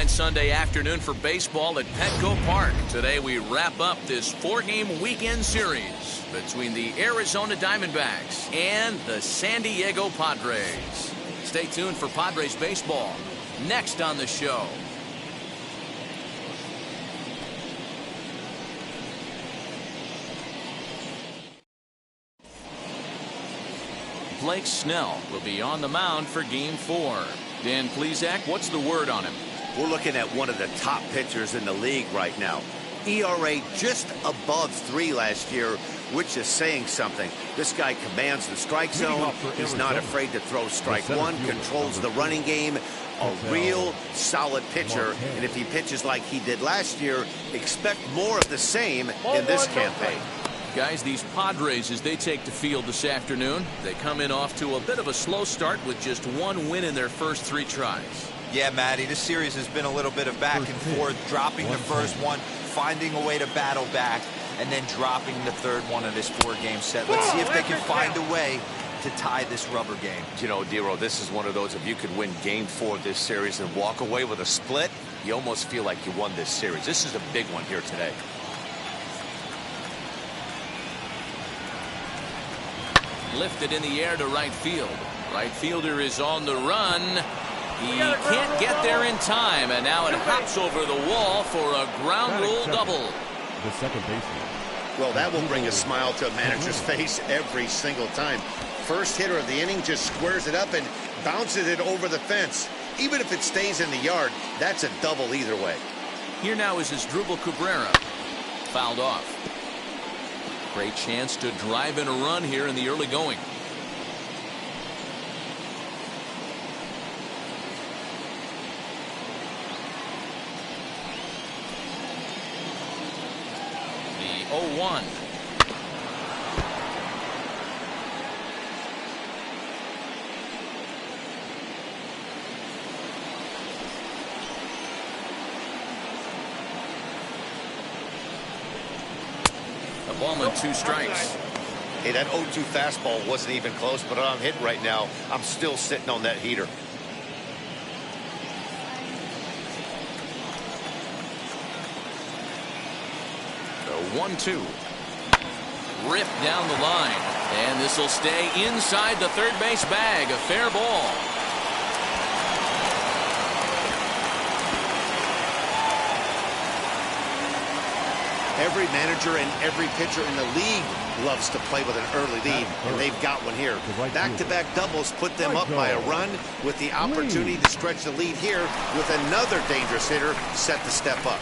fine Sunday afternoon for baseball at Petco Park. Today we wrap up this 4-game weekend series between the Arizona Diamondbacks and the San Diego Padres. Stay tuned for Padres baseball next on the show. Blake Snell will be on the mound for Game 4. Dan Plesac, what's the word on him? We're looking at one of the top pitchers in the league right now. ERA just above 3 last year, which is saying something. This guy commands the strike zone. He's not afraid to throw strike one, controls the running game. A real solid pitcher. And if he pitches like he did last year, expect more of the same in this campaign. Guys, these Padres, as they take the field this afternoon, they come in off to a bit of a slow start with just 1 win in their first 3 tries. Yeah, Matty, this series has been a little bit of back and forth, dropping the first one, finding a way to battle back, and then dropping the third one of this 4-game set. Let's see if they can find a way to tie this rubber game. You know, Dero, this is one of those, if you could win Game 4 of this series and walk away with a split, you almost feel like you won this series. This is a big one here today. Lifted in the air to right field. Right fielder is on the run. He can't get there in time, and now it hops over the wall for a ground rule double. The second baseman. Well, that will bring a smile to a manager's face every single time. First hitter of the inning just squares it up and bounces it over the fence. Even if it stays in the yard, that's a double either way. Here now is Asdrubal Cabrera. Fouled off. Great chance to drive in a run here in the early going. The 0-1. Ball and 2 strikes. Hey, that 0-2 fastball wasn't even close, but I'm hitting right now. I'm still sitting on that heater. The 1-2. Ripped down the line. And this will stay inside the third base bag. A fair ball. Every manager and every pitcher in the league loves to play with an early lead, and they've got one here. Back-to-back doubles put them up by a run with the opportunity to stretch the lead here with another dangerous hitter set to step up.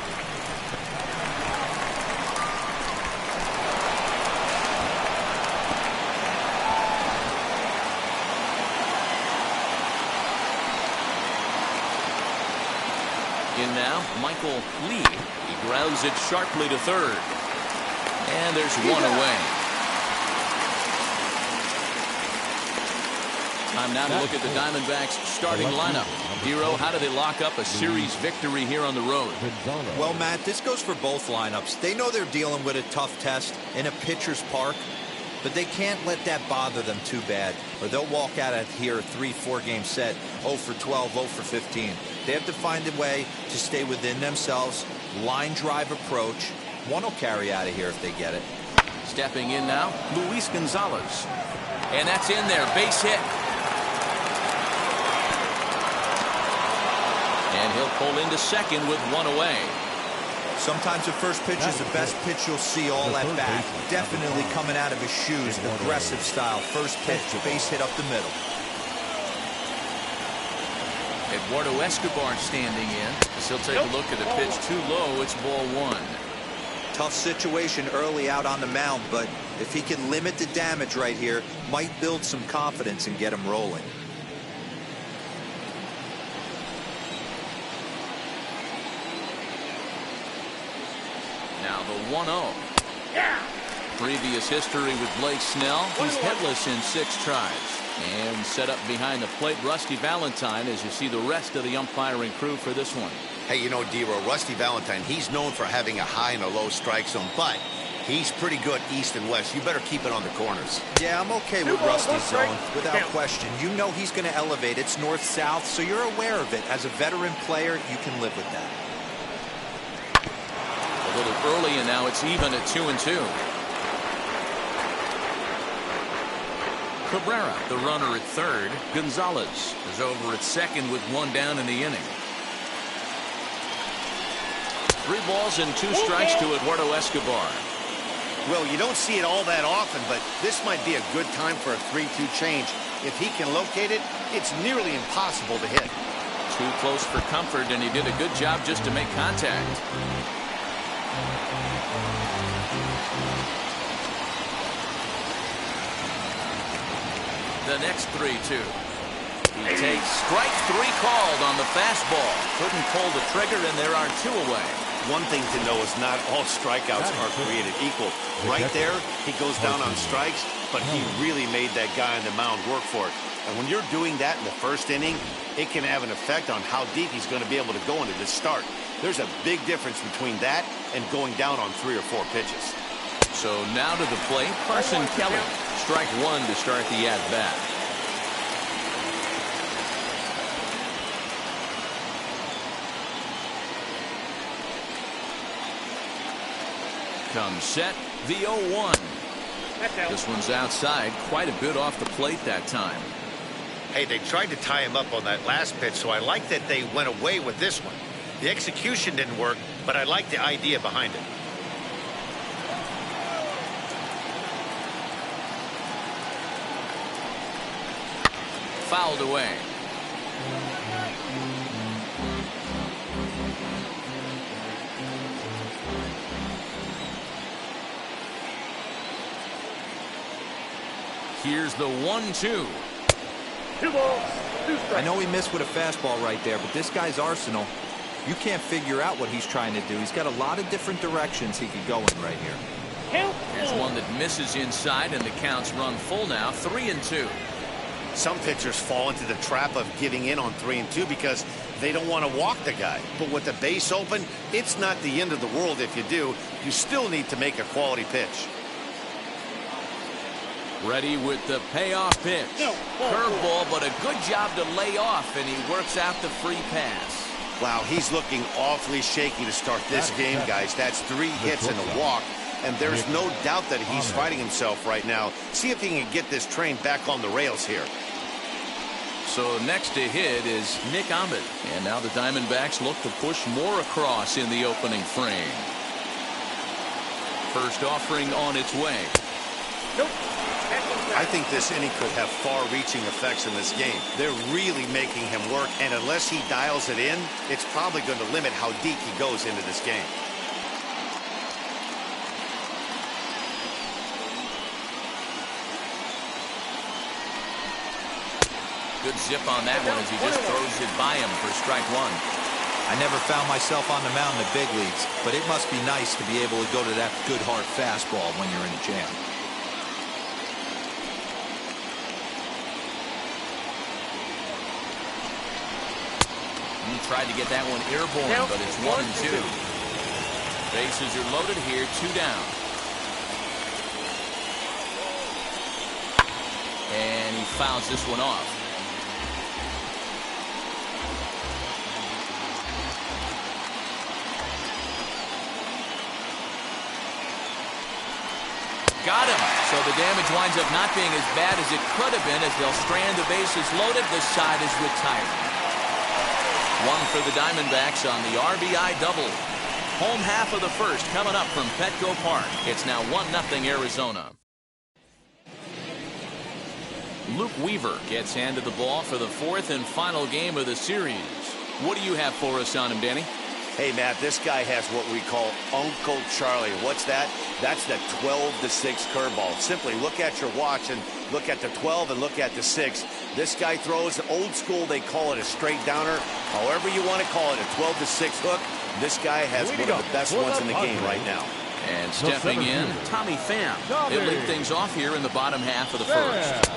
In now, Michael Lee. He grounds it sharply to third. And there's one away. Time now to look at the Diamondbacks starting lineup. Hero, how do they lock up a series victory here on the road? Well, Matt, this goes for both lineups. They know they're dealing with a tough test in a pitcher's park, but they can't let that bother them too bad, or they'll walk out of here a 3-4 game set 0 for 12, 0 for 15. They have to find a way to stay within themselves. Line drive approach. One will carry out of here if they get it. Stepping in now, Luis Gonzalez. And that's in there. Base hit. And he'll pull into second with one away. Sometimes the first pitch is the best pitch you'll see all at bat. Definitely coming out of his shoes. Aggressive style. First pitch. Base hit up the middle. Eduardo Escobar standing in. He'll take a look at the pitch too low. It's ball 1. Tough situation early out on the mound, but if he can limit the damage right here, might build some confidence and get him rolling. Now the 1-0. Previous history with Blake Snell. He's hitless in 6 tries. And set up behind the plate, Rusty Valentine, as you see the rest of the umpiring crew for this one. Hey, you know, Dero, Rusty Valentine, he's known for having a high and a low strike zone, but He's pretty good east and west. You better keep it on the corners. Yeah, I'm okay with Rusty's zone, without question. You know he's going to elevate. It's north-south, so you're aware of it. As a veteran player, you can live with that. A little early, and now it's even at 2-2. Cabrera, the runner at third. Gonzalez is over at second with one down in the inning. 3 balls and 2 strikes to Eduardo Escobar. Well, you don't see it all that often, but this might be a good time for a 3-2 change. If he can locate it, it's nearly impossible to hit. Too close for comfort, and he did a good job just to make contact. The next 3-2. He takes strike 3 called on the fastball. Couldn't pull the trigger, and there are 2 away. One thing to know is not all strikeouts are created equal. Right there, he goes down on strikes, but he really made that guy on the mound work for it. And when you're doing that in the first inning, it can have an effect on how deep he's going to be able to go into this start. There's a big difference between that and going down on 3 or 4 pitches. So now to the plate, Carson Kelly. Strike 1 to start the at-bat. Comes set, the 0-1. This one's outside, quite a bit off the plate that time. Hey, they tried to tie him up on that last pitch, so I like that they went away with this one. The execution didn't work, but I like the idea behind it. Fouled away. Here's the 1-2. 2 balls, 2 strikes. I know he missed with a fastball right there, but this guy's arsenal, you can't figure out what he's trying to do. He's got a lot of different directions he could go in right here. Here's one that misses inside, and the count's run full now, 3-2. Some pitchers fall into the trap of giving in on 3-2 because they don't want to walk the guy. But with the base open, it's not the end of the world if you do. You still need to make a quality pitch. Ready with the payoff pitch. Curveball, but a good job to lay off, and he works out the free pass. Wow, he's looking awfully shaky to start this game, guys. That's 3 hits and a walk, and there's no doubt that he's fighting himself right now. See if he can get this train back on the rails here. So next to hit is Nick Ahmed, and now the Diamondbacks look to push more across in the opening frame. First offering on its way. I think this inning could have far-reaching effects in this game. They're really making him work, and unless he dials it in, it's probably going to limit how deep he goes into this game. Good zip on that one as he just throws it by him for strike 1. I never found myself on the mound in the big leagues, but it must be nice to be able to go to that good hard fastball when you're in a jam. He tried to get that one airborne, but it's 1-2. Bases are loaded here, 2 down. And he fouls this one off. Got him. So the damage winds up not being as bad as it could have been as they'll strand the bases loaded. The side is retired. 1 for the Diamondbacks on the RBI double. Home half of the first coming up from Petco Park. It's now 1-0 Arizona. Luke Weaver gets handed the ball for the 4th and final game of the series. What do you have for us on him, Danny? Hey, Matt, this guy has what we call Uncle Charlie. What's that? That's the 12-6 curveball. Simply look at your watch and look at the 12 and look at the 6. This guy throws old school. They call it a straight downer. However you want to call it, a 12-6 hook. This guy has one of the best ones in the game right now. And stepping in, Tommy Pham. He'll lead things off here in the bottom half of the first.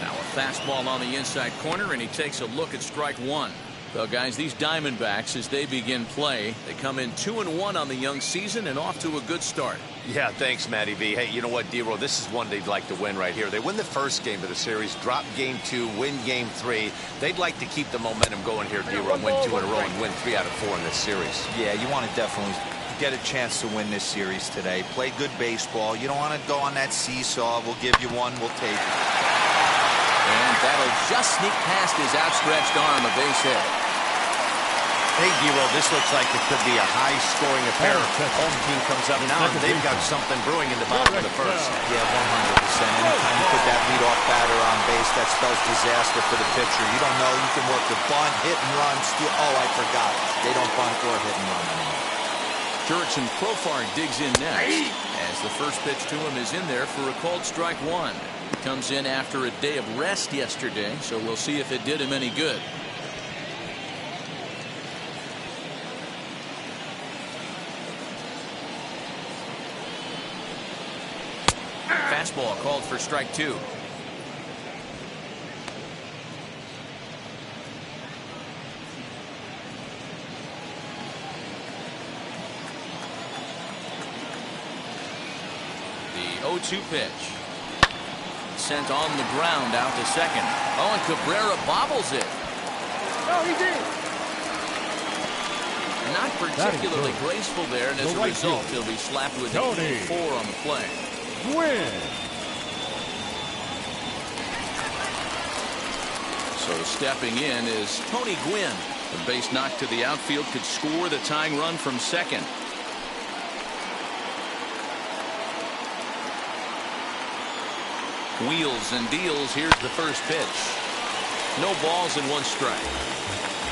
Now a fastball on the inside corner, and he takes a look at strike 1. Well, guys, these Diamondbacks, as they begin play, they come in 2-1 on the young season and off to a good start. Yeah, thanks, Matty V. Hey, you know what, D-Roll, this is one they'd like to win right here. They win the first game of the series, drop game 2, win game 3. They'd like to keep the momentum going here, D-Roll, win 2 in a row and win 3 out of 4 in this series. Yeah, you want to definitely get a chance to win this series today. Play good baseball. You don't want to go on that seesaw. We'll give you one, we'll take it. And that'll just sneak past his outstretched arm, a base hit. Hey, D-Roll, this looks like it could be a high-scoring affair. Home team comes up now, and they've got something brewing in the bottom of the first. Yeah, 100%. Anytime you put that leadoff batter on base, that spells disaster for the pitcher. You don't know. You can work the bunt, hit and run, steal. Oh, I forgot. They don't bunt or hit and run anymore. Jurickson Profar digs in next, as the first pitch to him is in there for a called strike 1. He comes in after a day of rest yesterday, so we'll see if it did him any good. Fastball called for strike 2. The 0-2 pitch. Sent on the ground out to second. Oh, and Cabrera bobbles it. No, he did. Not particularly graceful there, and as a result, he'll be slapped with a 4 on the play. So stepping in is Tony Gwynn. The base knock to the outfield could score the tying run from second. Wheels and deals. Here's the first pitch. No balls and 1 strike.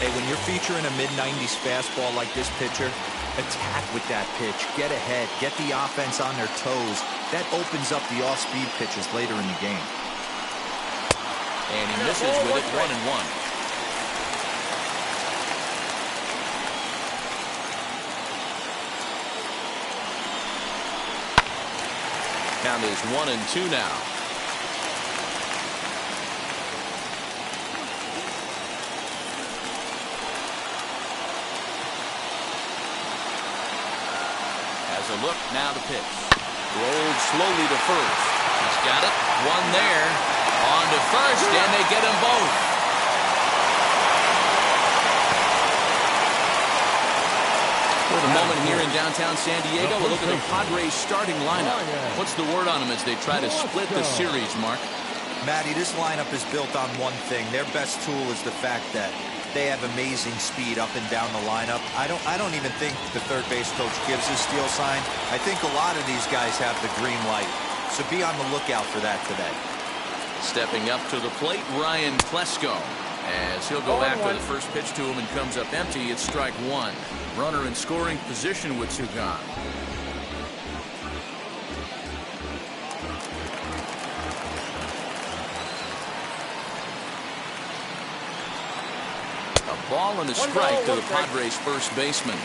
Hey, when you're featuring a mid-90s fastball like this pitcher, attack with that pitch. Get ahead. Get the offense on their toes. That opens up the off-speed pitches later in the game. And he misses with it, 1-1. Count is 1-2 now. A look, now the pitch. Rolled slowly to first. He's got it. 1 there. On to first, and they get them both. For the moment here in downtown San Diego, we'll look at the Padres starting lineup. What's the word on them as they try to split the series, Mark? Matty, this lineup is built on one thing. Their best tool is the fact that they have amazing speed up and down the lineup. I don't even think the third base coach gives a steal sign. I think a lot of these guys have the green light. So be on the lookout for that today. Stepping up to the plate, Ryan Klesko. As he'll go after the first pitch to him and comes up empty, it's strike 1. Runner in scoring position with 2 gone. Ball and a strike to the Padres' first baseman.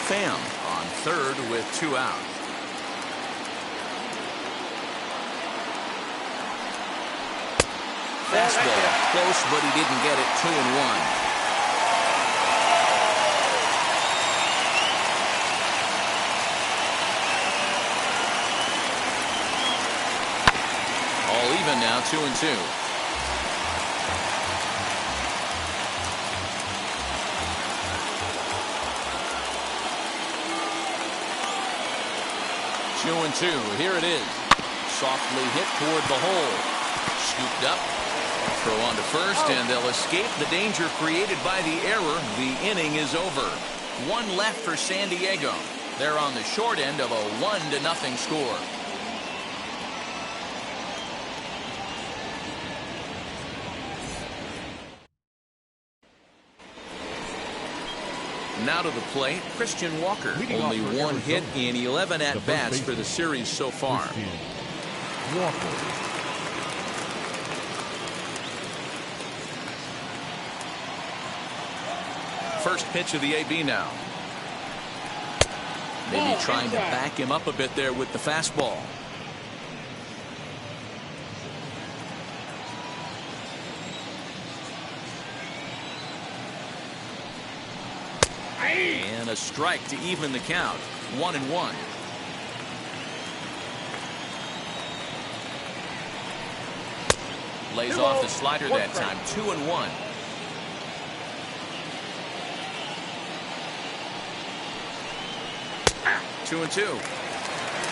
Pham on third with 2 out. Fastball close, but he didn't get it. 2-1. All even now, 2-2. 2-2. Here it is. Softly hit toward the hole. Scooped up. Throw on to first, and they'll escape the danger created by the error. The inning is over. 1 left for San Diego. They're on the short end of a 1-0 score. Now to the plate, Christian Walker. Only 1 hit in 11 at-bats for the series so far. First pitch of the AB now. Maybe trying to back him up a bit there with the fastball. And a strike to even the count. 1-1. Lays off the slider that time. 2-1. Two and two.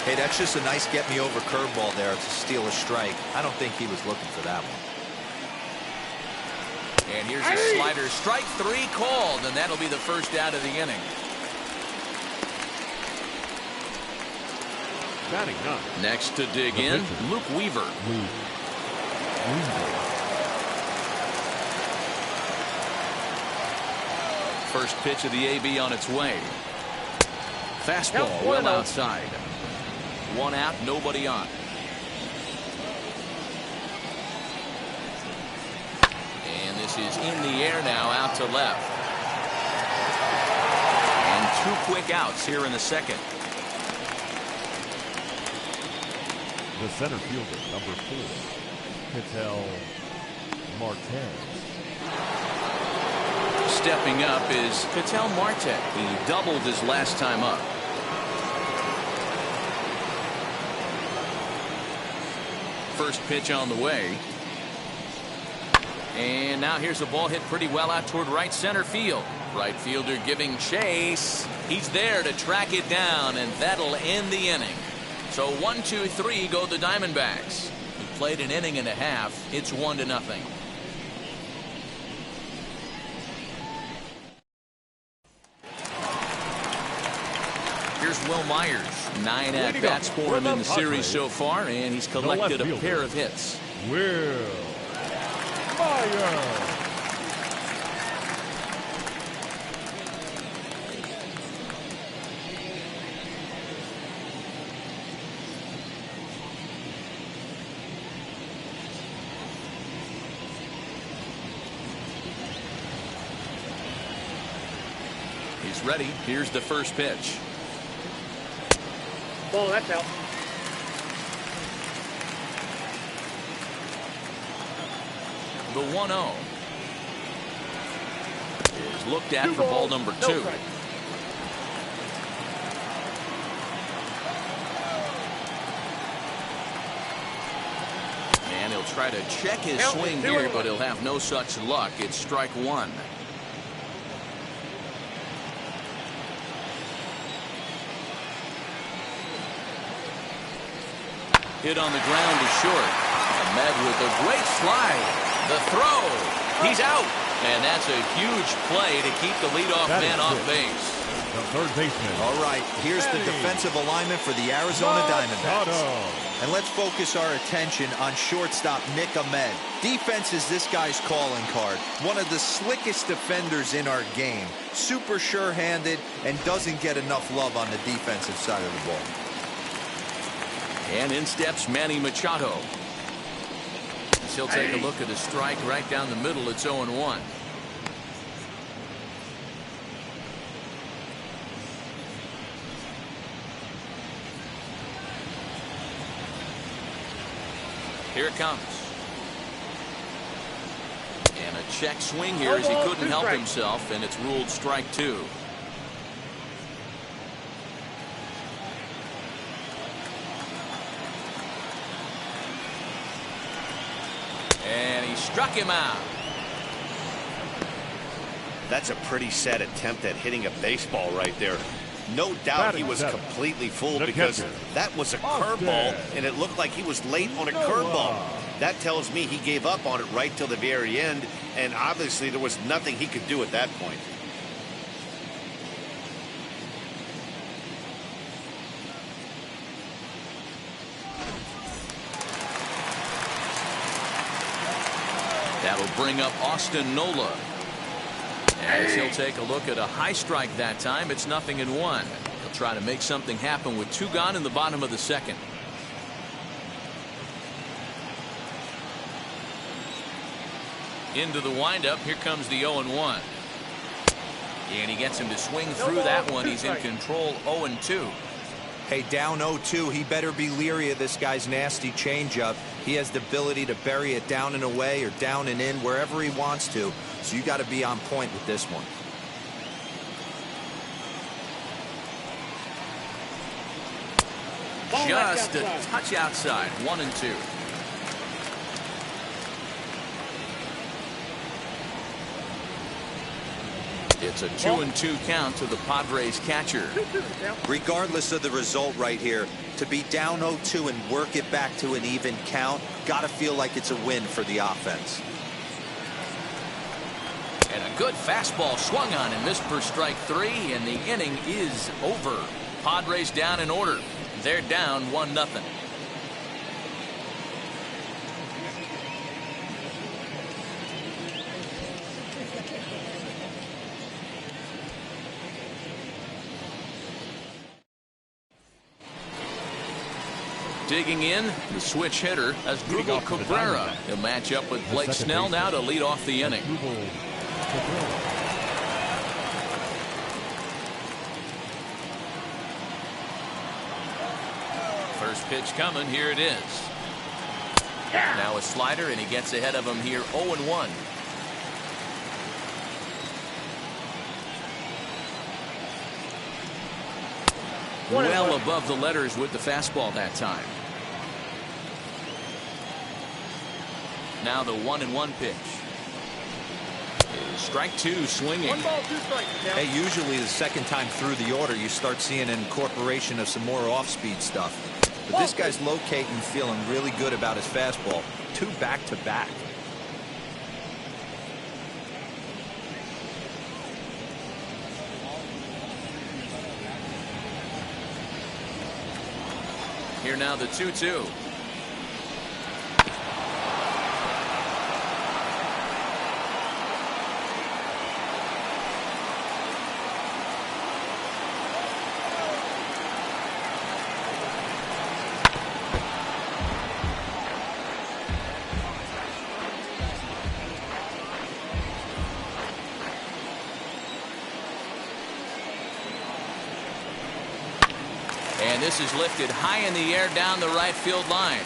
Hey, that's just a nice get-me-over curveball there to steal a strike. I don't think he was looking for that one. And here's a slider. Strike three called, and that'll be the first out of the inning. Batting ninth. Next to dig in, Luke Weaver. First pitch of the AB on its way. Fastball well outside. One out, nobody on. And this is in the air now, out to left. And two quick outs here in the second. The center fielder, number 4, Ketel Martinez. Stepping up is Ketel Marte. He doubled his last time up. First pitch on the way. And now here's a ball hit pretty well out toward right center field. Right fielder giving chase. He's there to track it down, and that'll end the inning. So 1-2-3 go the Diamondbacks. He played an inning and a half. It's 1-0. Here's Will Myers. 9 at-bats for him in the series so far, and he's collected a pair of hits. Will Myers. He's ready. Here's the first pitch. Ball, that's out. The 1-0 is looked at for ball number 2. And he'll try to check his swing here, but he'll have no such luck. It's strike 1. Hit on the ground is short. Ahmed with a great slide. The throw. He's out. And that's a huge play to keep the leadoff man off base. The third baseman. All right, here's the defensive alignment for the Arizona Diamondbacks. And let's focus our attention on shortstop Nick Ahmed. Defense is this guy's calling card. One of the slickest defenders in our game. Super sure-handed and doesn't get enough love on the defensive side of the ball. And in steps Manny Machado. He'll take a look at a strike right down the middle. It's 0-1. Here it comes. And a check swing here as he couldn't help himself, and it's ruled strike 2. And he struck him out. That's a pretty sad attempt at hitting a baseball right there. No doubt he was completely fooled because that was a curveball, and it looked like he was late on a curveball. That tells me he gave up on it right till the very end, and obviously there was nothing he could do at that point. That'll bring up Austin Nola. As he'll take a look at a high strike that time. It's 0-1. He'll try to make something happen with 2 gone in the bottom of the second. Into the windup. Here comes the 0-1. And he gets him to swing through that one. He's in control. 0-2. Hey, down 0-2. He better be leery of this guy's nasty changeup. He has the ability to bury it down and away or down and in wherever he wants to. So you got to be on point with this one. just a touch outside. 1-2. It's a 2-2 count to the Padres catcher. Regardless of the result right here, to be down 0-2 and work it back to an even count, gotta feel like it's a win for the offense. And a good fastball swung on and missed for strike 3, and the inning is over. Padres down in order. They're down 1-0. Digging in, the switch hitter as Google Cabrera. He'll match up with Blake Snell now to lead off the inning. First pitch coming. Here it is. Now a slider, and he gets ahead of him here 0-1. Well above the letters with the fastball that time. Now the 1-1 pitch. Strike 2 swinging. 1 ball, 2 strikes. Hey, usually the second time through the order you start seeing an incorporation of some more off-speed stuff. But this guy's locating, feeling really good about his fastball. 2 back-to-back. Here now the 2-2. And this is lifted high in the air down the right field line.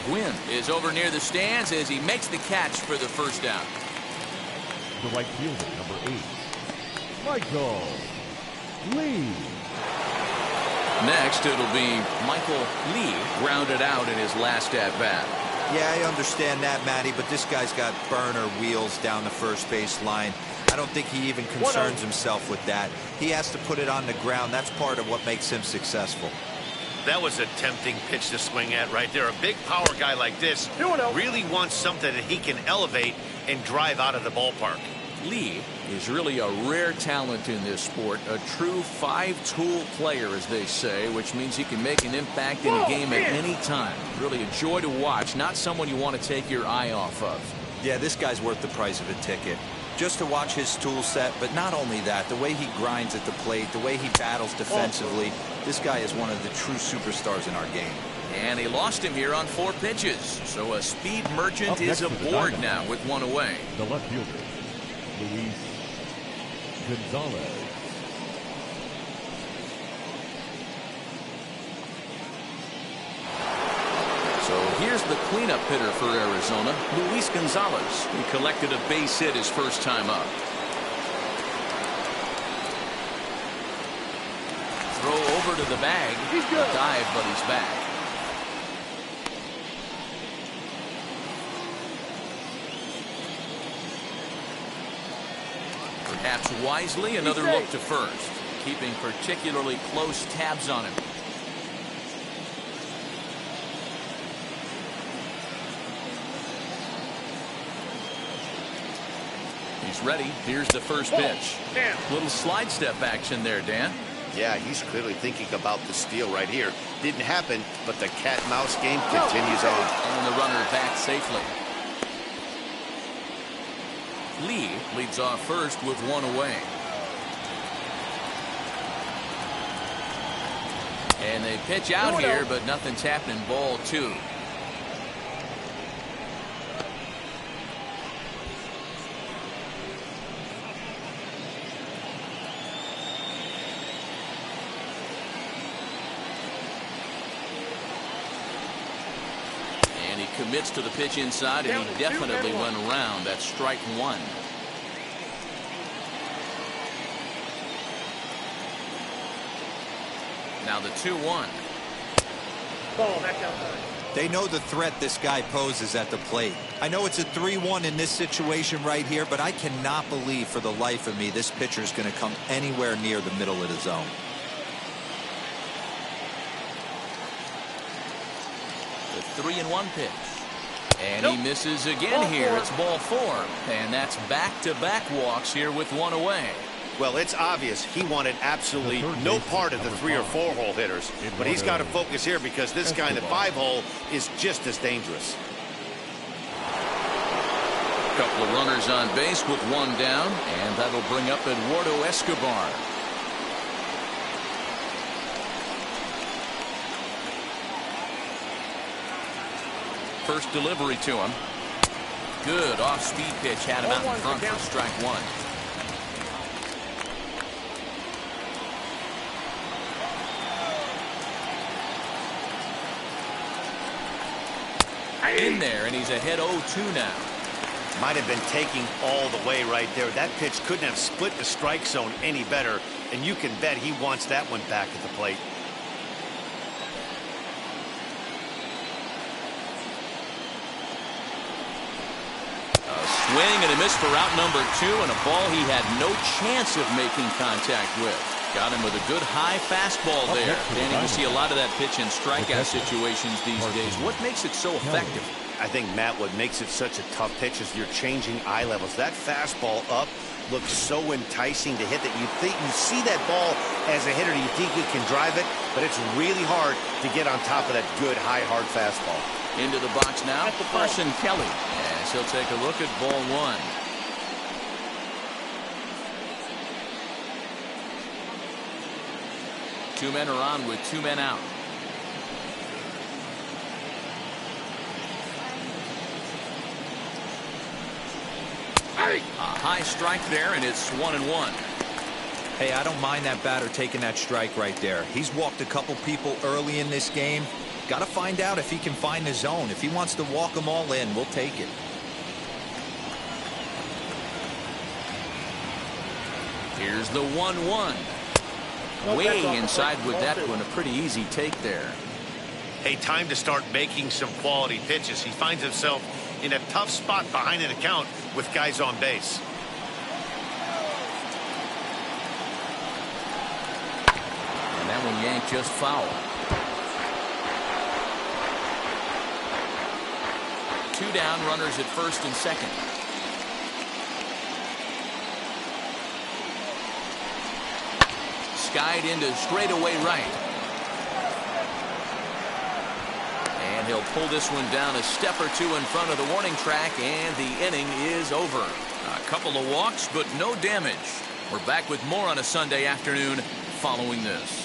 Gwynn is over near the stands as he makes the catch for the first down. The right fielder, number 8, Michael Lee. Next, it'll be Michael Lee, grounded out in his last at-bat. Yeah, I understand that, Matty, but this guy's got burner wheels down the first base line. I don't think he even concerns himself with that. He has to put it on the ground. That's part of what makes him successful. That was a tempting pitch to swing at right there. A big power guy like this really wants something that he can elevate and drive out of the ballpark. Lee is really a rare talent in this sport, a true 5-tool player, as they say, which means he can make an impact in a game at any time. Really a joy to watch, not someone you want to take your eye off of. Yeah, this guy's worth the price of a ticket. Just to watch his tool set, but not only that, the way he grinds at the plate, the way he battles defensively, this guy is one of the true superstars in our game. And he lost him here on 4 pitches, so a speed merchant is aboard now with 1 away. The left fielder, Luis Gonzalez. So here's the cleanup hitter for Arizona, Luis Gonzalez. He collected a base hit his first time up. Throw over to the bag. He's good. A dive, but he's back. Perhaps wisely, another look to first, keeping particularly close tabs on him. He's ready. Here's the first pitch. Little slide step action there, Dan. Yeah, he's clearly thinking about the steal right here. Didn't happen, but the cat-mouse game continues on. And the runner back safely. Lee leads off first with 1 away. And they pitch out here, but nothing's happening. Ball 2. And he commits to the pitch inside, and he definitely went around. That's strike 1. Now the 2-1. Ball back outside. They know the threat this guy poses at the plate. I know it's a 3-1 in this situation right here, but I cannot believe for the life of me this pitcher is going to come anywhere near the middle of the zone. The 3-1 pitch. And he misses again here. It's ball 4. And that's back-to-back walks here with one away. Well, it's obvious he wanted absolutely no part of the 3 or 4 hole hitters. But he's got to focus here because this guy in the 5 hole is just as dangerous. Couple of runners on base with one down. And that'll bring up Eduardo Escobar. First delivery to him. Good off-speed pitch. Had him out in front for strike 1. In there, and he's ahead 0-2 now. Might have been taking all the way right there. That pitch couldn't have split the strike zone any better, and you can bet he wants that one back at the plate. A swing and a miss for out number 2, and a ball he had no chance of making contact with. Got him with a good high fastball there. Danny, we see a lot of that pitch in strikeout situations these days. What makes it so effective? I think, Matt, what makes it such a tough pitch is you're changing eye levels. That fastball up looks so enticing to hit that you think you see that ball as a hitter, you think you can drive it, but it's really hard to get on top of that good high hard fastball. Into the box now, Carson Kelly, as he'll take a look at ball 1. 2 men are on with 2 men out. A high strike there, and it's 1-1. Hey, I don't mind that batter taking that strike right there. He's walked a couple people early in this game. Got to find out if he can find the zone. If he wants to walk them all in, we'll take it. Here's the 1-1. Way inside with that one. A pretty easy take there. Hey, time to start making some quality pitches. He finds himself in a tough spot behind an account with guys on base. And that one yanked just foul. 2 down, runners at first and second. Skied into straightaway right. And he'll pull this one down a step or 2 in front of the warning track, and the inning is over. A couple of walks, but no damage. We're back with more on a Sunday afternoon following this.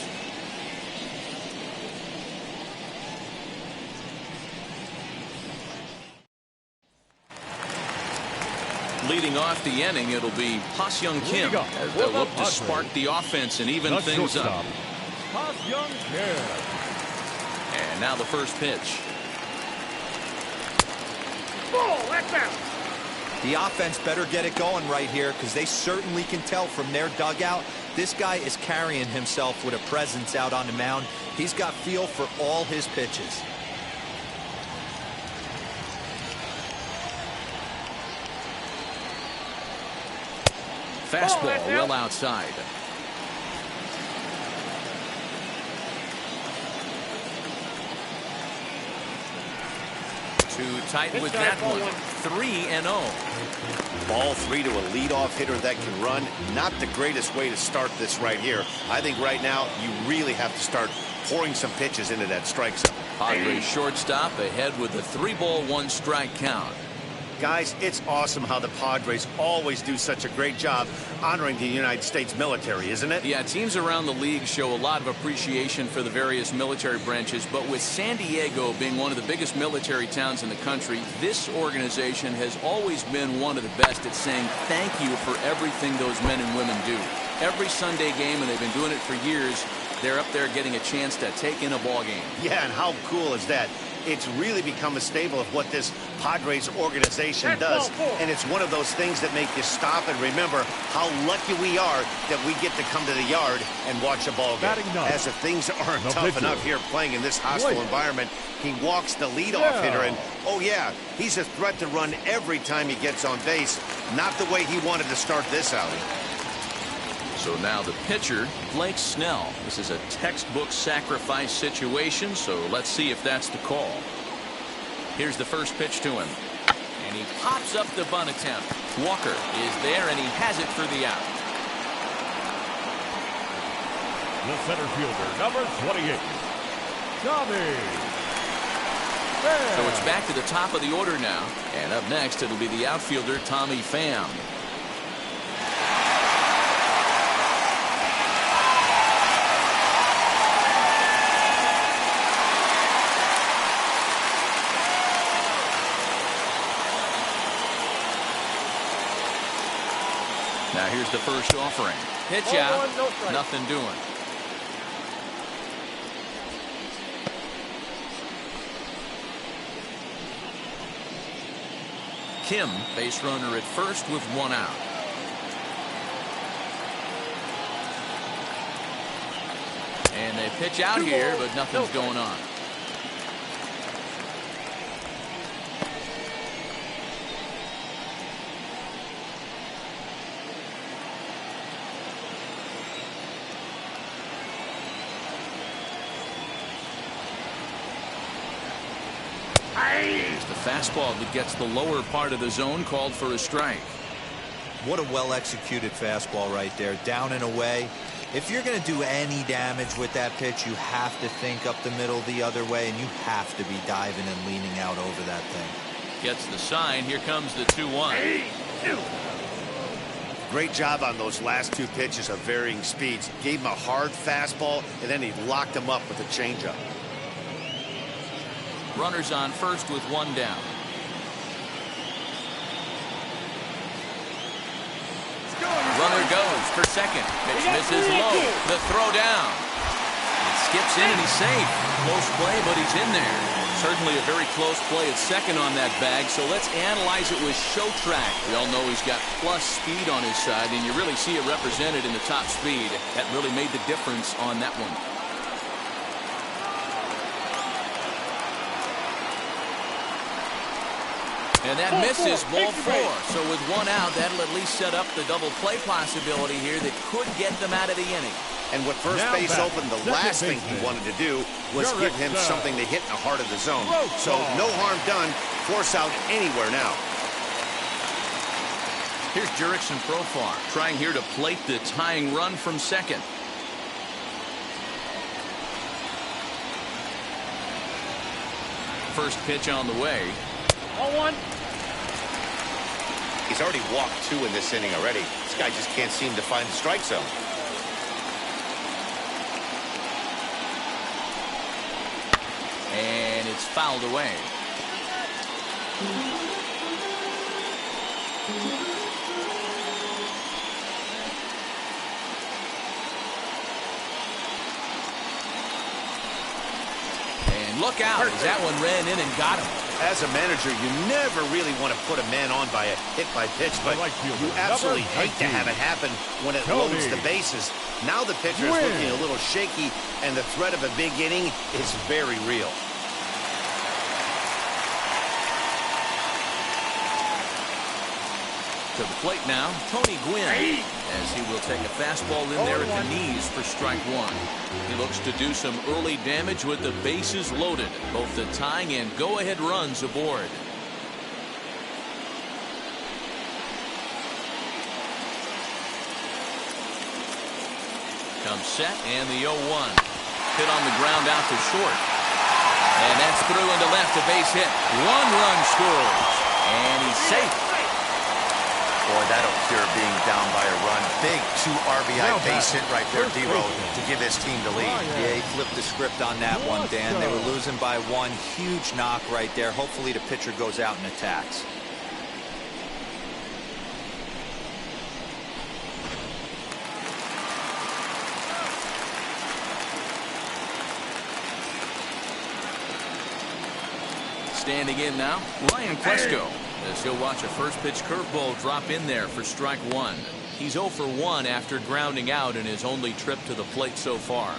Leading off the inning, it'll be Ha-Seong Kim as they'll look to spark the offense and even things up. Ha-Seong Kim. And now the first pitch. Ball, that's out. The offense better get it going right here because they certainly can tell from their dugout this guy is carrying himself with a presence out on the mound. He's got feel for all his pitches. Fastball well outside. Too tight with that one. 3-0. Ball 3 to a leadoff hitter that can run. Not the greatest way to start this right here. I think right now you really have to start pouring some pitches into that strike zone. Padres shortstop ahead with a 3-ball 1-strike count. Guys, it's awesome how the Padres always do such a great job honoring the United States military, isn't it? Yeah, teams around the league show a lot of appreciation for the various military branches, but with San Diego being one of the biggest military towns in the country, this organization has always been one of the best at saying thank you for everything those men and women do. Every Sunday game, and they've been doing it for years, They're up there getting a chance to take in a ball game. Yeah, and how cool is that? It's really become a staple of what this Padres organization does. And it's one of those things that make you stop and remember how lucky we are that we get to come to the yard and watch a ball game. As if things aren't tough enough here playing in this hostile environment, he walks the leadoff hitter. And, oh, yeah, he's a threat to run every time he gets on base. Not the way he wanted to start this outing. So now the pitcher, Blake Snell. This is a textbook sacrifice situation, so let's see if that's the call. Here's the first pitch to him. And he pops up the bunt attempt. Walker is there, and he has it for the out. The center fielder, number 28, Tommy. So it's back to the top of the order now. And up next, it'll be the outfielder, Tommy Pham. Now here's the first offering. Pitch out. Nothing doing. Kim, base runner at first with one out. And they pitch out here, but nothing's going on. Here's the fastball that gets the lower part of the zone, called for a strike. What a well-executed fastball right there, down and away. If you're going to do any damage with that pitch, you have to think up the middle the other way, and you have to be diving and leaning out over that thing. Gets the sign. Here comes the 2-1. Great job on those last two pitches of varying speeds. Gave him a hard fastball, and then he locked him up with a changeup. Runners on first with one down. Runner goes for second. Pitch misses low. The throw down. It skips in and he's safe. Close play, but he's in there. Certainly a very close play at second on that bag. So let's analyze it with show track. We all know he's got plus speed on his side, and you really see it represented in the top speed. That really made the difference on that one. And that misses ball four. So with one out, that'll at least set up the double play possibility here that could get them out of the inning. And with first base open, the last thing he wanted to do was give him something to hit in the heart of the zone. So no harm done. Force out anywhere now. Here's Jurickson Profar trying here to plate the tying run from second. First pitch on the way. 0-1. He's already walked two in this inning already. This guy just can't seem to find the strike zone. And it's fouled away. And look out, as that one ran in and got him. As a manager, you never really want to put a man on by a hit by pitch, but you absolutely hate to have it happen when it loads the bases. Now the pitcher is looking a little shaky, and the threat of a big inning is very real. To the plate now, Tony Gwynn, as he will take a fastball in there at the knees for strike one. He looks to do some early damage with the bases loaded, both the tying and go-ahead runs aboard. Comes set, and the 0-1. Hit on the ground out to short. And that's through into left, a base hit. One run scores, and he's safe. Boy, that'll cure being down by a run. Big 2 RBI base hit right there, D-Road, to give his team the lead. Yeah, he flipped the script on that one, Dan. They were losing by one. Huge knock right there. Hopefully the pitcher goes out and attacks. Standing in now, Ryan Klesko, as he'll watch a first pitch curveball drop in there for strike one. He's 0 for 1 after grounding out in his only trip to the plate so far.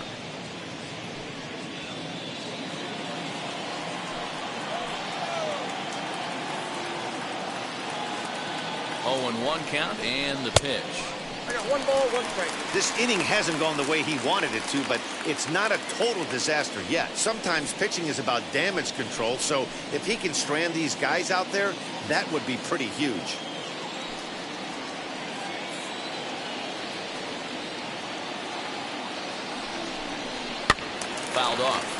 0-1 count and the pitch. I got 1 ball, 1 strike. This inning hasn't gone the way he wanted it to, but it's not a total disaster yet. Sometimes pitching is about damage control, so if he can strand these guys out there, that would be pretty huge. Fouled off.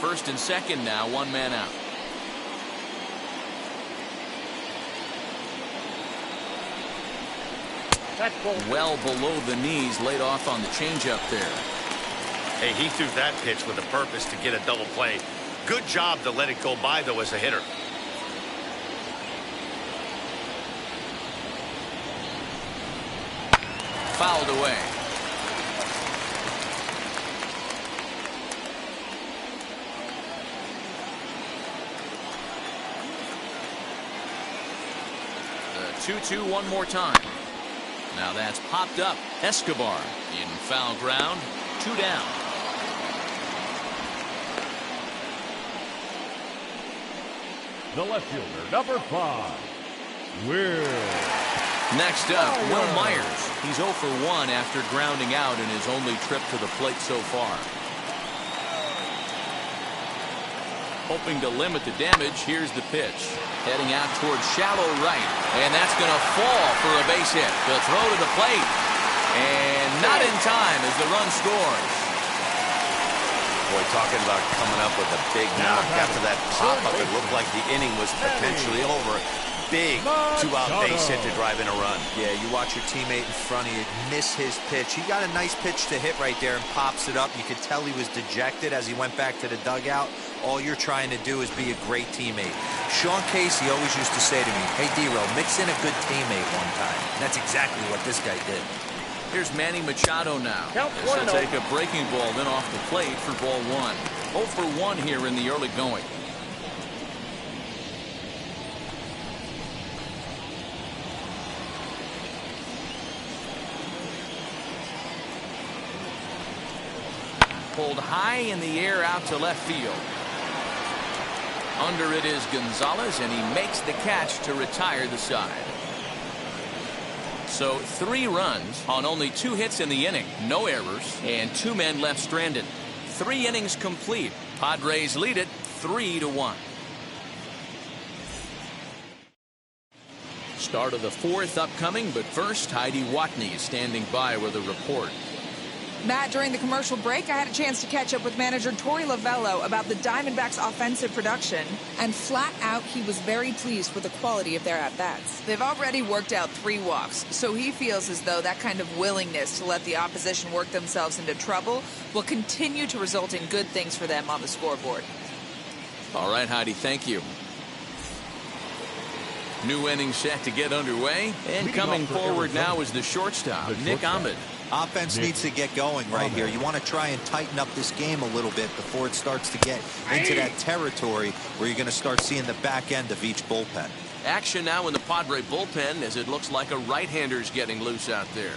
First and second now, 1 man out. That's ball. Well below the knees, laid off on the changeup there. Hey, he threw that pitch with a purpose to get a double play. Good job to let it go by, though, as a hitter. Fouled away. The 2-2 one more time. Now that's popped up. Escobar in foul ground. 2 down. The left fielder, number 5, Will. Next up, Will Myers. He's 0 for 1 after grounding out in his only trip to the plate so far. Hoping to limit the damage, here's the pitch. Heading out towards shallow right, and that's going to fall for a base hit. The throw to the plate, and not in time as the run scores. Boy, talking about coming up with a big knock after that pop-up. It looked like the inning was potentially over. Big 2-out base hit to drive in a run. Yeah, you watch your teammate in front of you miss his pitch. He got a nice pitch to hit right there and pops it up. You could tell he was dejected as he went back to the dugout. All you're trying to do is be a great teammate. Sean Casey always used to say to me, hey, D-Row, mix in a good teammate one time. And that's exactly what this guy did. Here's Manny Machado now. This will take a breaking ball then off the plate for ball 1. 0 for 1 here in the early going. Pulled high in the air out to left field. Under it is Gonzalez, and he makes the catch to retire the side. So 3 runs on only 2 hits in the inning, no errors, and 2 men left stranded. 3 innings complete. Padres lead it 3-1. Start of the 4th upcoming, but first Heidi Watney is standing by with a report. Matt, during the commercial break, I had a chance to catch up with manager Torey Lovello about the Diamondbacks' offensive production, and flat out, he was very pleased with the quality of their at-bats. They've already worked out 3 walks, so he feels as though that kind of willingness to let the opposition work themselves into trouble will continue to result in good things for them on the scoreboard. All right, Heidi, thank you. New inning set to get underway, and coming forward now is the shortstop, Nick Ahmed. Offense needs to get going right here. You want to try and tighten up this game a little bit before it starts to get into that territory where you're going to start seeing the back end of each bullpen. Action now in the Padre bullpen as it looks like a right-hander's getting loose out there.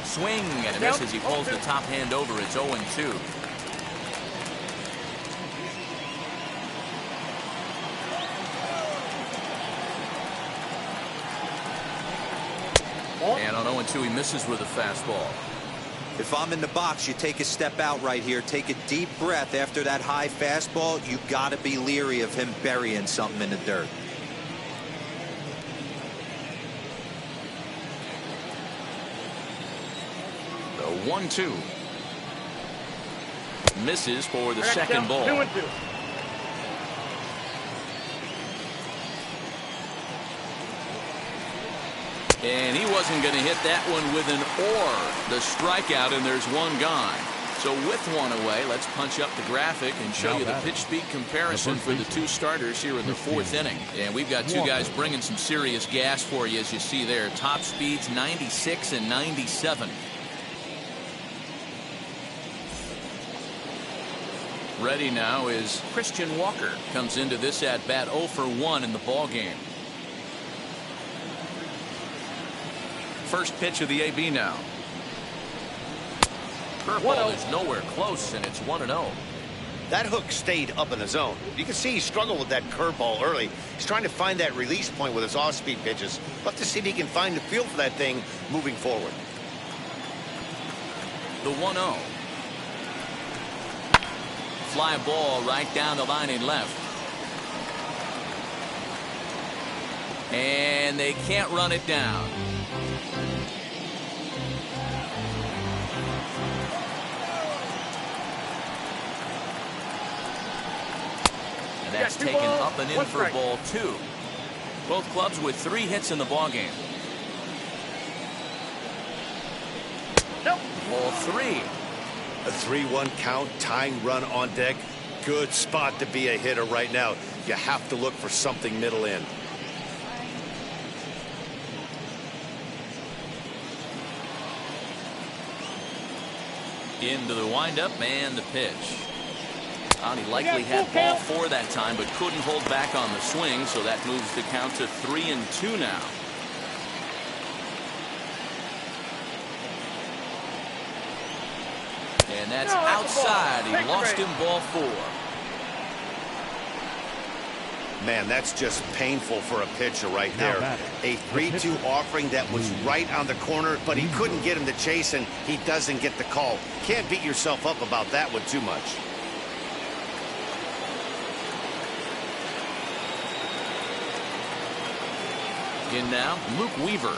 Swing and a miss as he pulls the top hand over. It's 0-2. And on 0-2, he misses with a fastball. If I'm in the box, you take a step out right here. Take a deep breath after that high fastball. You got to be leery of him burying something in the dirt. The 1-2. Misses for the second ball. 2-2. And he wasn't going to hit that one with an or. The strikeout, and there's 1 gone. So with one away, let's punch up the graphic and show you the pitch speed comparison for the two starters here in the fourth inning. And we've got two guys bringing some serious gas for you, as you see there. Top speeds 96 and 97. Ready now is Christian Walker. Comes into this at bat 0 for 1 in the ball game. First pitch of the AB now. Curveball is nowhere close, and it's 1-0. That hook stayed up in the zone. You can see he struggled with that curveball early. He's trying to find that release point with his off-speed pitches. We'll have to see if he can find the feel for that thing moving forward. The 1-0. Fly ball right down the line in left. And they can't run it down. That's taken up and in for ball 2. Both clubs with 3 hits in the ball game. Nope. Ball 3. A 3-1 count, tying run on deck. Good spot to be a hitter right now. You have to look for something middle in. Into the windup and the pitch. He likely had ball 4 that time, but couldn't hold back on the swing, so that moves the count to 3-2 now. And that's outside. He lost him ball 4. Man, that's just painful for a pitcher right there. A 3-2 offering that was right on the corner, but he couldn't get him to chase, and he doesn't get the call. Can't beat yourself up about that one too much. In now, Luke Weaver.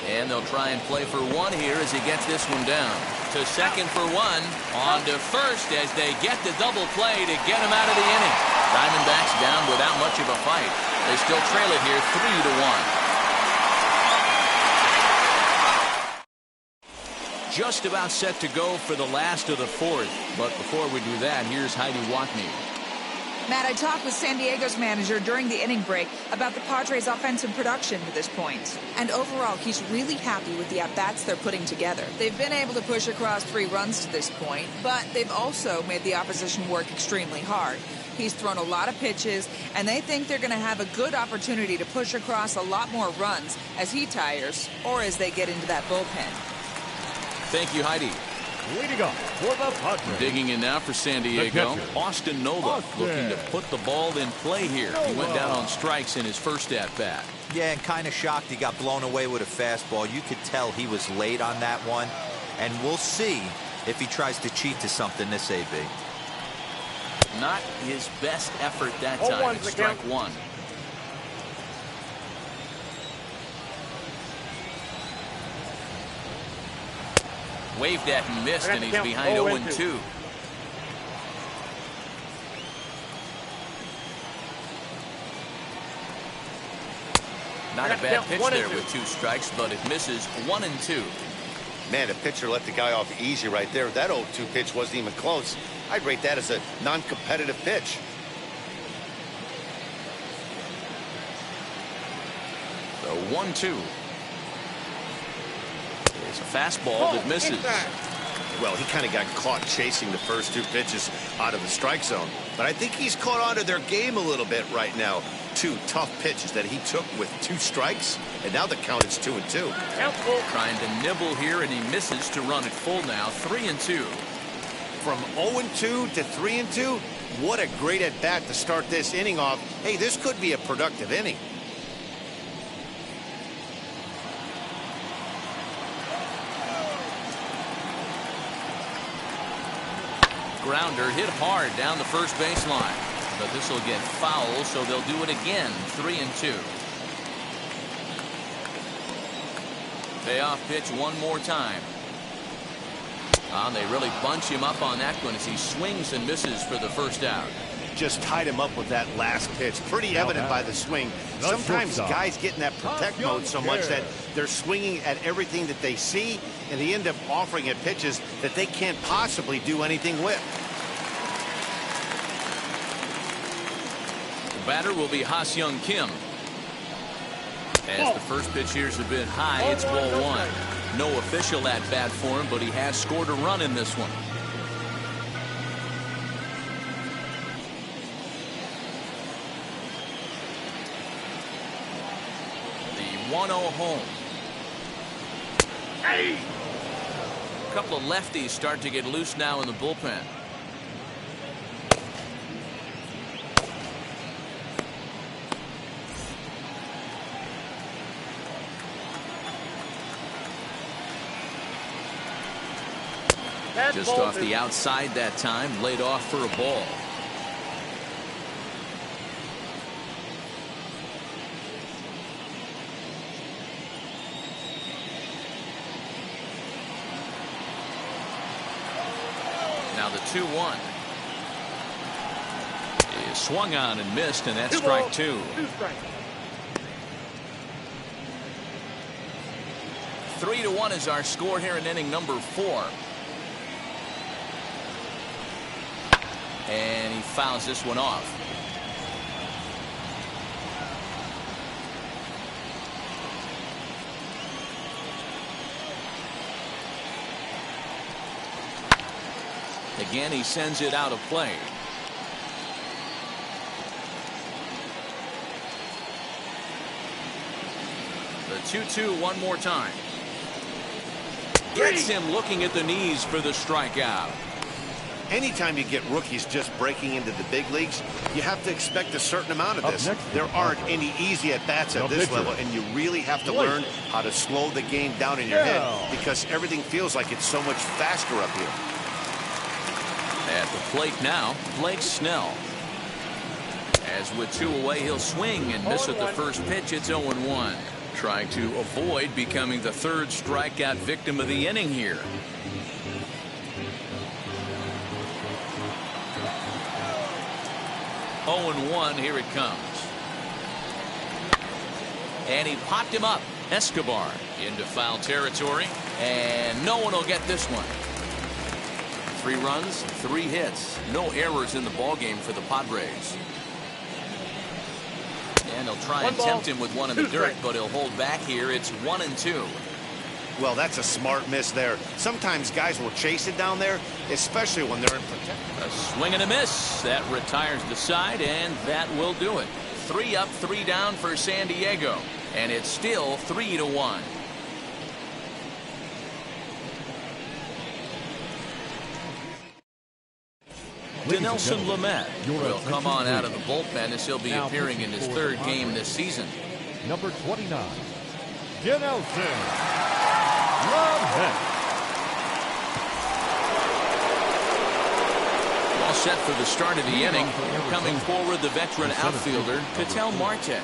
And they'll try and play for 1 here as he gets this one down. To second for 1. On to first as they get the double play to get him out of the inning. Diamondbacks down without much of a fight. They still trail it here 3-1. Just about set to go for the last of the 4th. But before we do that, here's Heidi Watney. Matt, I talked with San Diego's manager during the inning break about the Padres' offensive production to this point. And overall, he's really happy with the at-bats they're putting together. They've been able to push across 3 runs to this point, but they've also made the opposition work extremely hard. He's thrown a lot of pitches, and they think they're going to have a good opportunity to push across a lot more runs as he tires or as they get into that bullpen. Thank you, Heidi. Leading up for the Padres. Digging in now for San Diego, Austin Nola looking to put the ball in play here. He went down on strikes in his first at-bat. Yeah, and kind of shocked he got blown away with a fastball. You could tell he was late on that one. And we'll see if he tries to cheat to something this AB. Not his best effort that time. It's strike 1. Waved at and missed, and he's behind 0-2. Not a bad pitch there with 2 strikes, but it misses 1-2. Man, the pitcher let the guy off easy right there. That 0-2 pitch wasn't even close. I'd rate that as a non-competitive pitch. So 1-2. It's a fastball that misses. Well, he kind of got caught chasing the first 2 pitches out of the strike zone. But I think he's caught on to their game a little bit right now. 2 tough pitches that he took with 2 strikes, and now the count is 2-2. Trying to nibble here, and he misses to run it full now. 3-2. From 0-2 to 3-2, what a great at-bat to start this inning off. Hey, this could be a productive inning. Grounder hit hard down the first baseline, but this will get foul, so they'll do it again. 3-2. Payoff pitch one more time. They really bunch him up on that one as he swings and misses for the first out. just tied him up with that last pitch. Pretty evident by the swing. Sometimes guys get in that protect mode so much that they're swinging at everything that they see, and they end up offering at pitches that they can't possibly do anything with. The batter will be Ha-Seong Kim. As the first pitch here is a bit high, it's ball one. No official at bat for him, but he has scored a run in this one. The 1-0 home. Hey! A couple of lefties start to get loose now in the bullpen. Just off the outside that time, laid off for a ball. Now the 2-1. He swung on and missed, and that's strike two. 3-1 is our score here in inning number 4. And he fouls this one off. Again, he sends it out of play. The 2-2 one more time. Gets him looking at the knees for the strikeout. Anytime you get rookies just breaking into the big leagues, you have to expect a certain amount of this. There aren't any easy at-bats at this level, and you really have to learn how to slow the game down in your head because everything feels like it's so much faster up here. At the plate now, Blake Snell. As with 2 away, he'll swing and miss at the first pitch. It's 0-1. Trying to avoid becoming the 3rd strikeout victim of the inning here. 0-1, here it comes. And he popped him up. Escobar into foul territory, and no one will get this one. 3 runs, 3 hits, no errors in the ballgame for the Padres. And he'll try and tempt him with one in the dirt, but he'll hold back here. It's 1-2. Well, that's a smart miss there. Sometimes guys will chase it down there, especially when they're in protection. A swing and a miss. That retires the side, and that will do it. 3 up, 3 down for San Diego. And it's still 3-1. Dinelson Lamet will come on out of the bullpen as he'll be appearing in his 3rd game this season. Number 29, Dinelson Lamet. All set for the start of the inning. Coming forward, the veteran outfielder, Ketel Marte.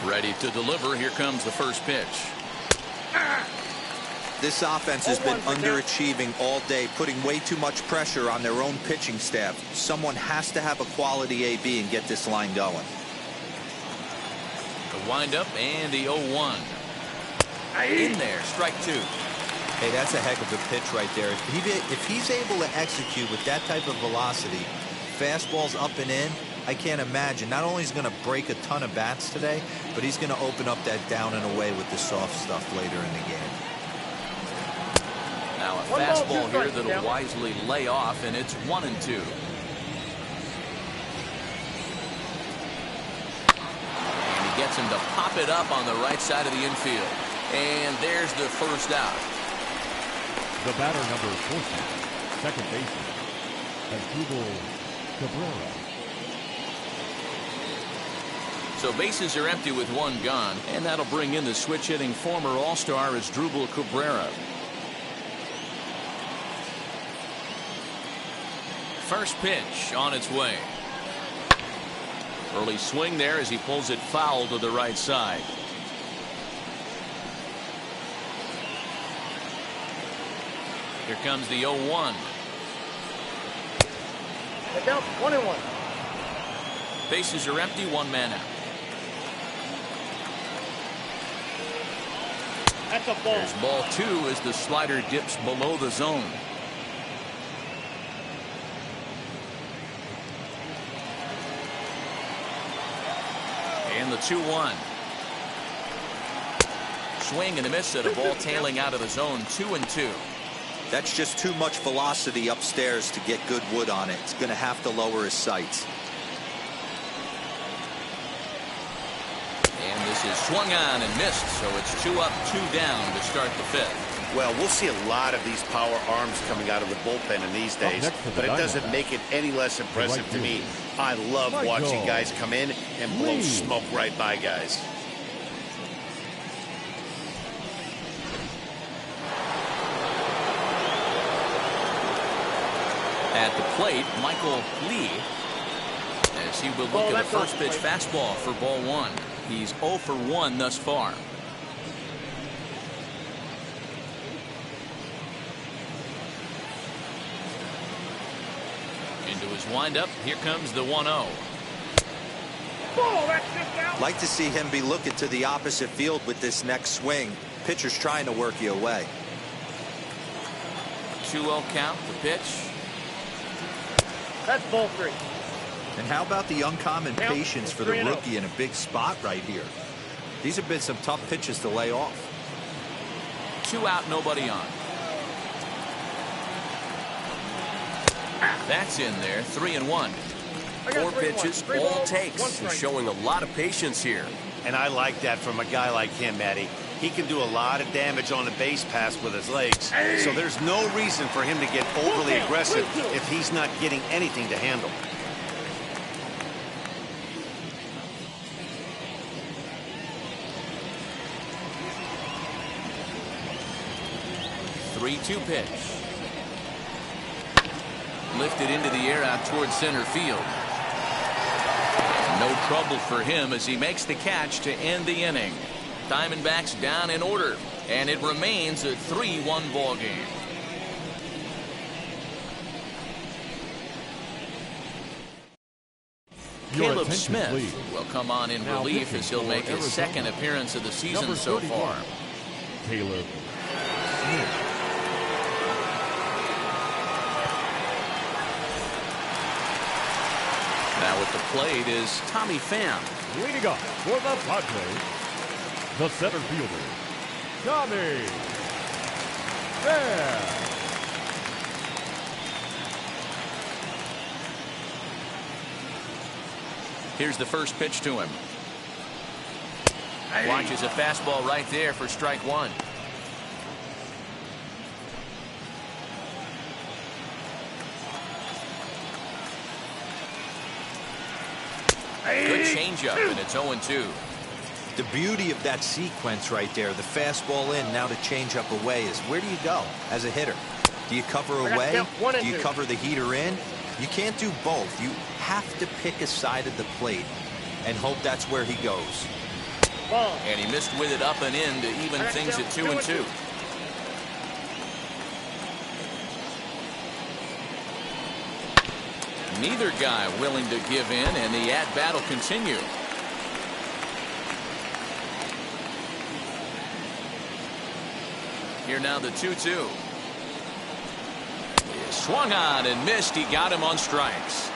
Ready to deliver. Here comes the first pitch. This offense has been underachieving all day, putting way too much pressure on their own pitching staff. Someone has to have a quality AB and get this line going. The windup and the 0-1. In there, strike 2. Hey, that's a heck of a pitch right there. If he's able to execute with that type of velocity, fastballs up and in, I can't imagine. Not only is he going to break a ton of bats today, but he's going to open up that down and away with the soft stuff later in the game. Now a fastball here that'll wisely lay off, and it's 1-2. And he gets him to pop it up on the right side of the infield. And there's the first out. The batter, number 14, second baseman, Drupal Cabrera. So bases are empty with 1 gone, and that'll bring in the switch-hitting former All-Star as Drupal Cabrera. First pitch on its way. Early swing there as he pulls it foul to the right side. Here comes the 0-1. The count 1-1. Bases are empty, one man out. That's a ball. There's ball 2 as the slider dips below the zone. And the 2-1. Swing and a miss at a ball tailing out of the zone. 2-2. That's just too much velocity upstairs to get good wood on it. It's going to have to lower his sights. And this is swung on and missed, so it's 2 up, 2 down to start the 5th. Well, we'll see a lot of these power arms coming out of the bullpen in these days, but it doesn't make it any less impressive to me. I love watching guys come in and blow smoke right by guys. At the plate, Michael Lee, as he will look at a first pitch fastball for ball 1. He's 0 for 1 thus far. Into his windup, here comes the 1-0. Like to see him be looking to the opposite field with this next swing. Pitcher's trying to work you away. 2-0 count, the pitch. That's ball 3. And how about the uncommon patience for the rookie in a big spot right here? These have been some tough pitches to lay off. 2 out, nobody on. That's in there, 3-1. 4 pitches, all takes. He's showing a lot of patience here. And I like that from a guy like him, Matty. He can do a lot of damage on the base pass with his legs. So there's no reason for him to get overly aggressive if he's not getting anything to handle. The 3-2 pitch. Lifted into the air out towards center field. No trouble for him as he makes the catch to end the inning. Diamondbacks down in order, and it remains a 3-1 ball game. Caleb Smith will come on in relief as he'll make his second appearance of the season so far. Caleb Smith. Now at the plate is Tommy Pham. Leading up for the Padres, the center fielder, Tommy Pham. Here's the first pitch to him. Watches a fastball right there for strike 1. Good changeup, and it's 0-2. The beauty of that sequence right there, the fastball in, now the changeup away, is where do you go as a hitter? Do you cover away? Do you cover the heater in? You can't do both. You have to pick a side of the plate and hope that's where he goes. And he missed with it up and in to even things at 2-2. Neither guy willing to give in, and the at-bat will continue. Here now the 2-2. Swung on and missed. He got him on strikes.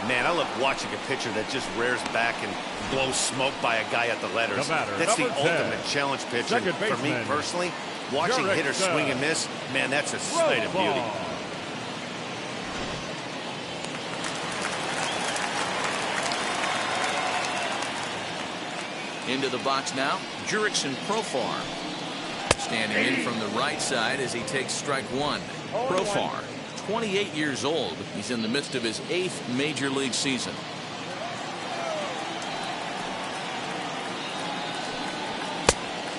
Man, I love watching a pitcher that just rears back and blows smoke by a guy at the letters. That's the ultimate challenge pitch. And for me personally, watching hitters swing and miss, man, that's a sight of beauty. Into the box now, Jurickson Profar. Standing in from the right side as he takes strike 1. Profar, 28 years old. He's in the midst of his 8th major league season.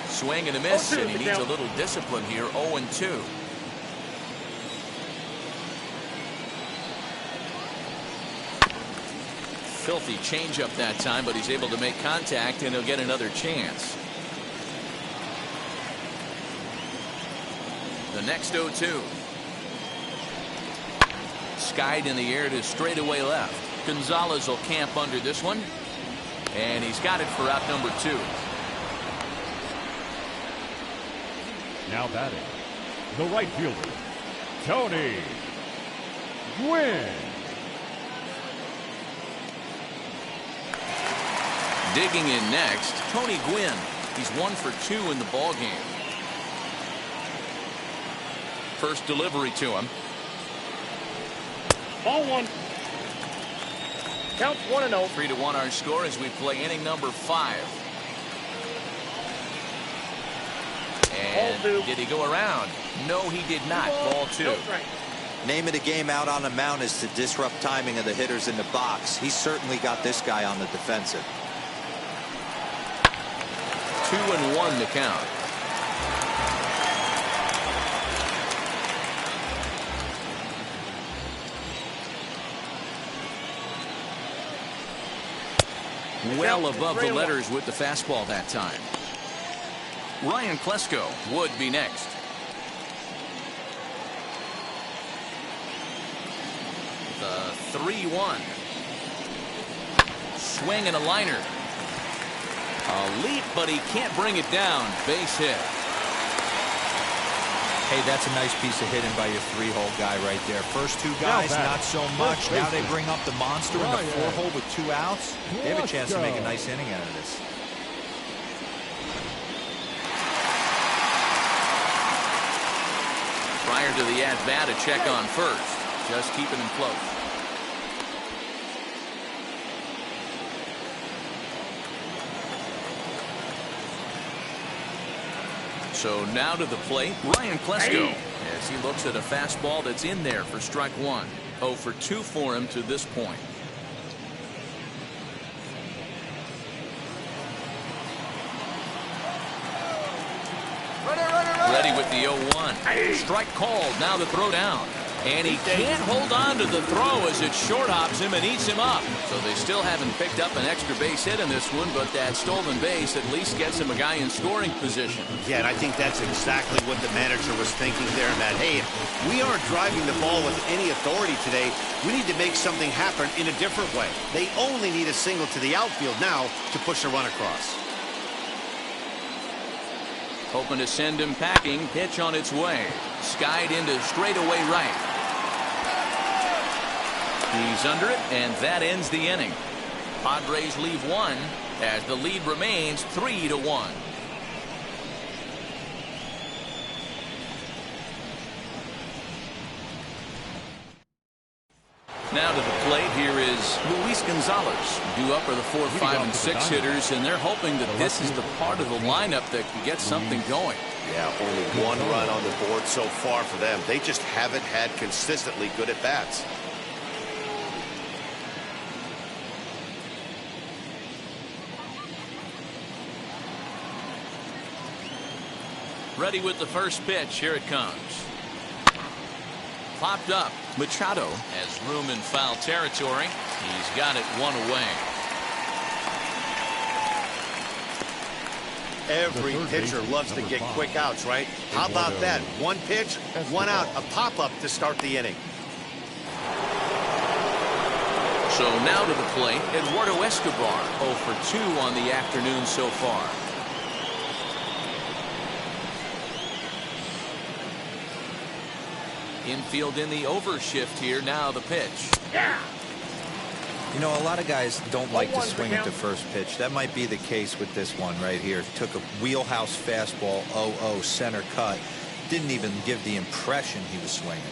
Swing and a miss, and he needs a little discipline here. 0-2. Filthy changeup that time, but he's able to make contact, and he'll get another chance. The next 0-2. skied in the air to straightaway left. Gonzalez will camp under this one. And he's got it for out number 2. Now batting, the right fielder, Tony Gwynn. Digging in next, Tony Gwynn. He's 1 for 2 in the ball game. First delivery to him. Ball 1. Counts 1-0. 3-1 our score as we play inning number 5. And did he go around? No, he did not. Ball 2. Name of the game out on the mound is to disrupt timing of the hitters in the box. He certainly got this guy on the defensive. 2-1 the count. Well above the letters with the fastball that time. Ryan Klesko would be next. The 3-1. Swing and a liner. A leap, but he can't bring it down. Base hit. Hey, that's a nice piece of hitting by your 3-hole guy right there. First 2 guys, not so much. Now they bring up the monster in the 4-hole with 2 outs. They have a chance to make a nice inning out of this. Prior to the at-bat, a check on first. Just keeping him close. So now to the plate, Ryan Klesko, as he looks at a fastball that's in there for strike 1. 0 for 2 for him to this point. Ready with the 0-1. Strike called. Now the throw down. And he can't hold on to the throw as it short hops him and eats him up. So they still haven't picked up an extra base hit in this one, but that stolen base at least gets him a guy in scoring position. Yeah, and I think that's exactly what the manager was thinking there, Matt. Hey, if we aren't driving the ball with any authority today, we need to make something happen in a different way. They only need a single to the outfield now to push a run across. Hoping to send him packing. Pitch on its way. Skied into straightaway right. He's under it, and that ends the inning. Padres leave 1 as the lead remains 3-1. Now to the plate, here is Luis Gonzalez. Due up are the 4, 5, and 6 hitters, and they're hoping that this is the part of the lineup that can get something going. Yeah, only 1 run on the board so far for them. They just haven't had consistently good at-bats. Ready with the first pitch. Here it comes. Popped up. Machado has room in foul territory. He's got it 1 away. Every pitcher loves to get quick outs, right? How about that? 1 pitch, 1 out, a pop-up to start the inning. So now to the plate, Eduardo Escobar, 0 for 2 on the afternoon so far. Infield in the overshift here. Now the pitch. You know, a lot of guys don't like to swing at the first pitch. That might be the case with this one right here. Took a wheelhouse fastball, 0-0 center cut. Didn't even give the impression he was swinging.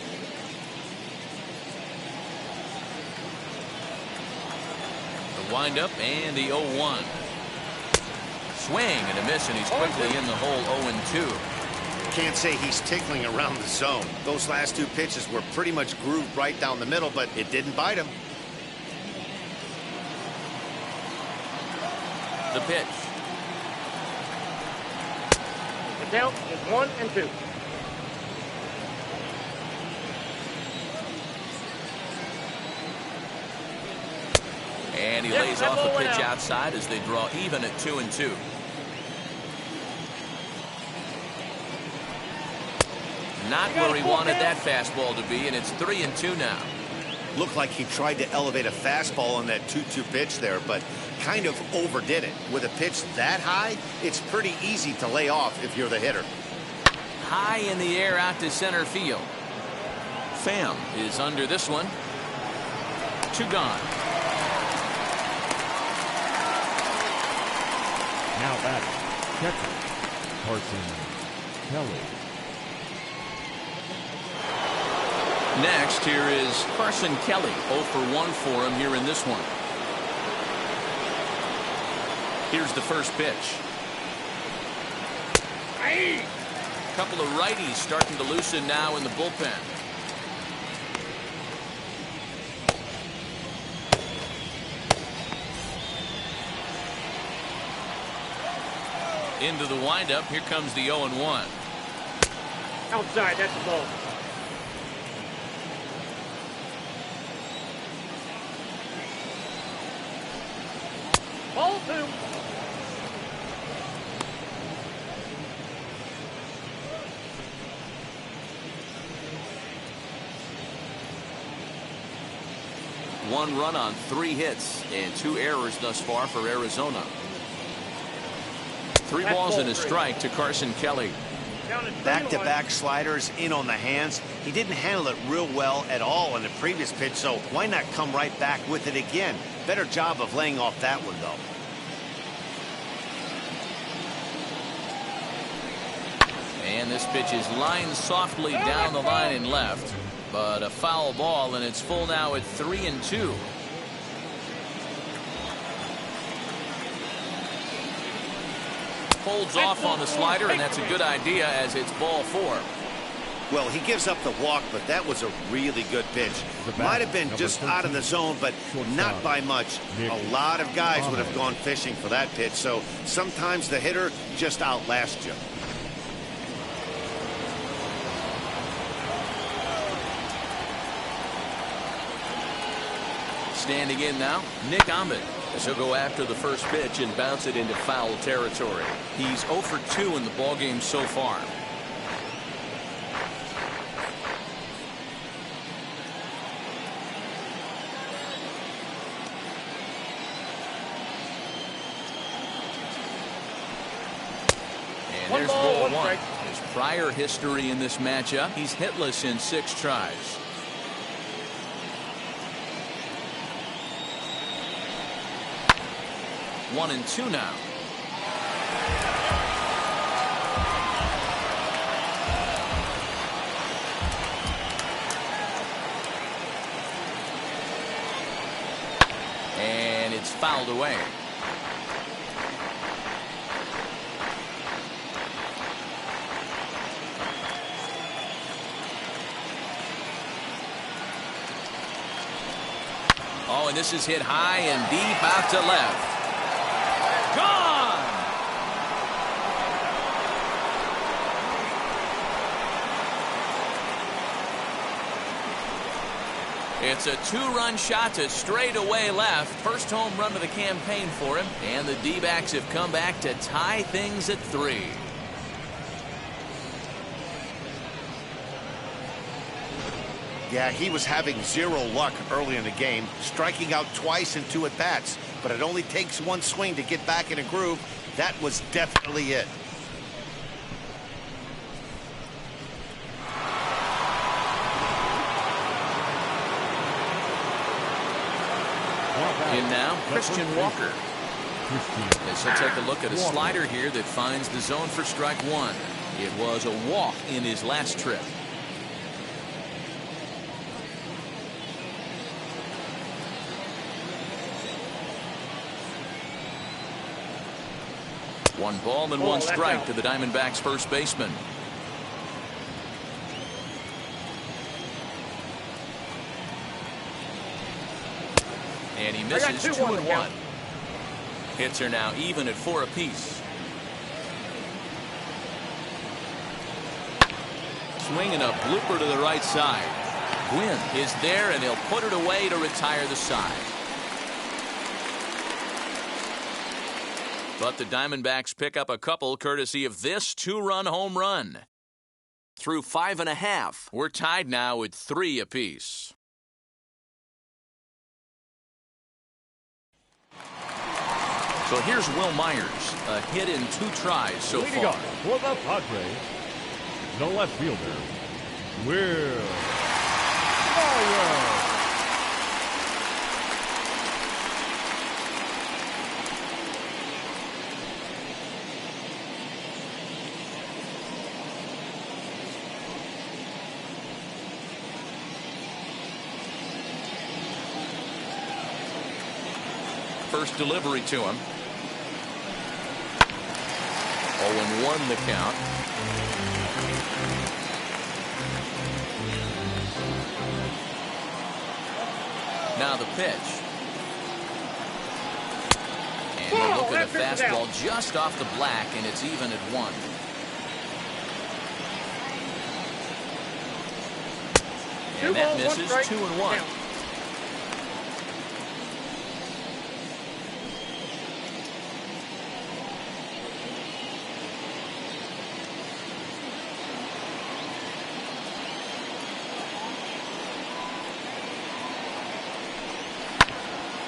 The windup and the 0-1. Swing and a miss, and he's quickly in the hole. 0-2. Can't say he's tickling around the zone. Those last 2 pitches were pretty much grooved right down the middle, but it didn't bite him. The pitch. The count is 1-2. And he lays off the pitch outside as they draw even at 2-2. Not where he wanted that fastball to be, and it's 3-2 now. Looked like he tried to elevate a fastball on that 2-2 pitch there, but kind of overdid it. With a pitch that high, it's pretty easy to lay off if you're the hitter. High in the air out to center field. Pham is under this one. 2 gone. Now batting, catcher, Carson Kelly. Next, here is Carson Kelly. 0 for 1 for him here in this one. Here's the first pitch. A couple of righties starting to loosen now in the bullpen. Into the windup. Here comes the 0-1. Outside, that's the ball. Ball 2. One run on 3 hits and 2 errors thus far for Arizona. 3 balls and a strike to Carson Kelly. Back-to-back sliders in on the hands. He didn't handle it real well at all in the previous pitch, so why not come right back with it again? Better job of laying off that one, though. And this pitch is lined softly down the line and left, but a foul ball, and it's full now at 3-2. Holds off on the slider, and that's a good idea as it's ball 4. Well, he gives up the walk, but that was a really good pitch. Might have been just out of the zone, but not by much. A lot of guys would have gone fishing for that pitch, so sometimes the hitter just outlasts you. Standing in now, Nick Ahmed. As he'll go after the first pitch and bounce it into foul territory. He's 0 for 2 in the ballgame so far. And there's ball 1. His prior history in this matchup, he's hitless in 6 tries. One and 2 now. And it's fouled away. Oh, and this is hit high and deep out to left. Gone! It's a 2-run shot to straightaway left. First home run of the campaign for him. And the D-backs have come back to tie things at 3. Yeah, he was having 0 luck early in the game, striking out twice in 2 at-bats. But it only takes 1 swing to get back in a groove. That was definitely it. In now, Christian Walker. As he'll take a look at a slider here that finds the zone for strike 1. It was a walk in his last trip. One ball and 1 strike to the Diamondbacks first baseman. And he misses 2-1. Hits are now even at 4 apiece. Swinging a blooper to the right side. Gwynn is there, and he'll put it away to retire the side. But the Diamondbacks pick up a couple courtesy of this 2-run home run. Through 5 1/2, we're tied now at 3 apiece. So here's Will Myers, a hit in 2 tries so Leading far. off for the Padres, the left fielder, Will Myers. First delivery to him. 0-1 the count. Now the pitch. And a look at a fastball just off the black, and it's even at 1. And that misses. 2-1.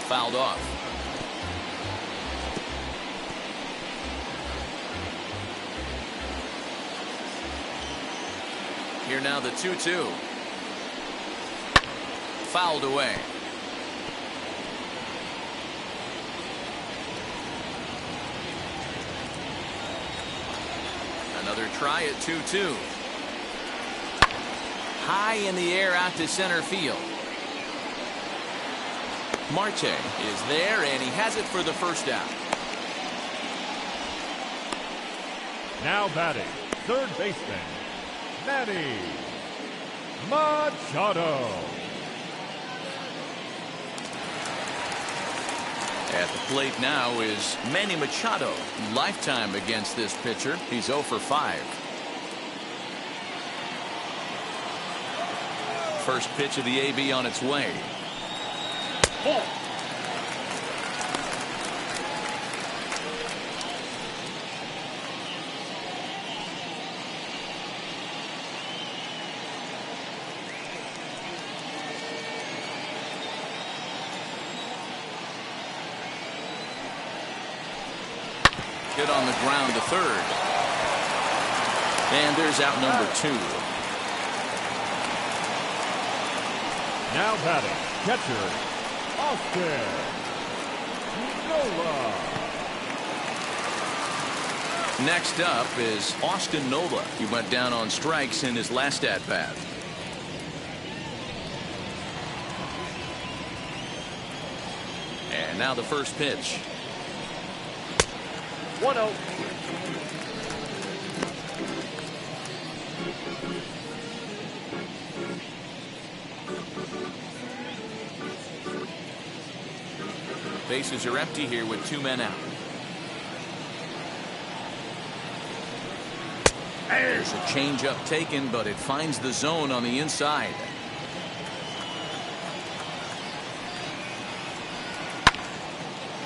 Fouled off. Here now the 2-2. Fouled away. Another try at 2-2. High in the air out to center field. Marte is there, and he has it for the first out. Now batting, third baseman, Manny Machado. At the plate now is Manny Machado. Lifetime against this pitcher. He's 0 for 5. First pitch of the AB on its way. Ball. Hit on the ground to third. And there's out number 2. Now batting, catcher, Austin Nola. Next up is Austin Nola. He went down on strikes in his last at-bat. And now the first pitch. 1-0. Bases are empty here with 2 men out. There's a changeup taken, but it finds the zone on the inside.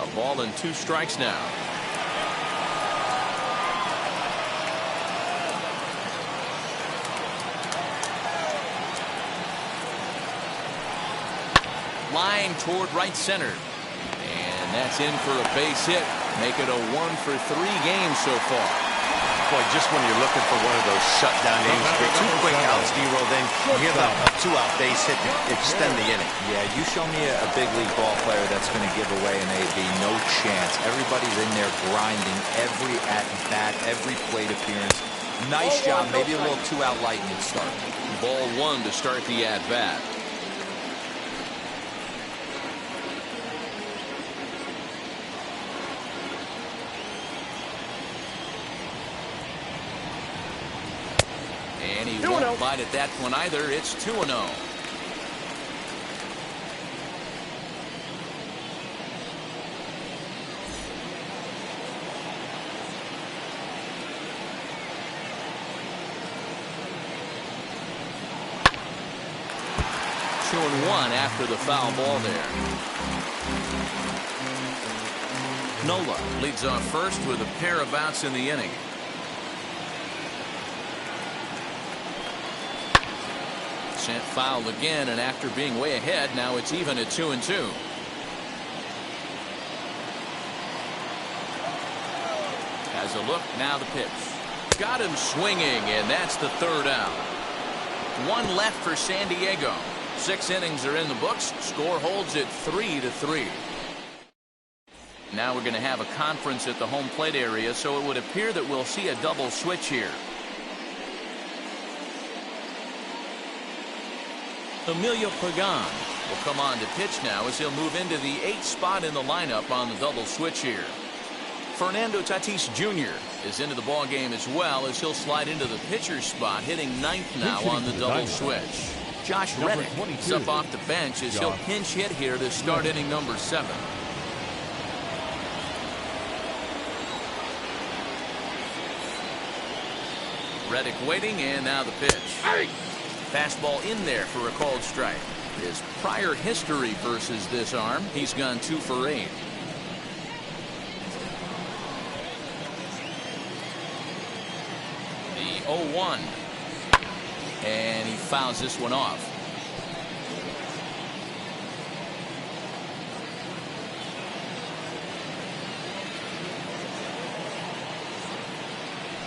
A ball and 2 strikes now. Line toward right center. And that's in for a base hit. Make it a 1 for 3 games so far. Boy, just when you're looking for one of those shutdown innings, get 2 quick outs, D-roll, then you have a 2-out base hit to extend the inning. Yeah, you show me a big league ball player that's going to give away an AB. No chance. Everybody's in there grinding every at-bat, every plate appearance. Nice job. Maybe a little 2-out lightning start. Ball 1 to start the at-bat. And he won't bite at that one either. It's 2-0. Two and 1 after the foul ball there. Nola leads off first with a pair of outs in the inning. Sent foul again, and after being way ahead, now it's even at 2 and 2. Has a look. Now the pitch. Got him swinging, and that's the third out. One left for San Diego. 6 innings are in the books. Score holds at 3-3. Now we're going to have a conference at the home plate area, so it would appear that we'll see a double switch here. Emilio Pagan will come on to pitch now as he'll move into the 8th spot in the lineup on the double switch here. Fernando Tatis Jr. is into the ball game as well as he'll slide into the pitcher's spot, hitting 9th now on the double switch. Josh Reddick is up off the bench as he'll pinch hit here to start inning number 7. Reddick waiting, and now the pitch. Fastball in there for a called strike. His prior history versus this arm, he's gone 2 for 8. The 0-1. And he fouls this one off.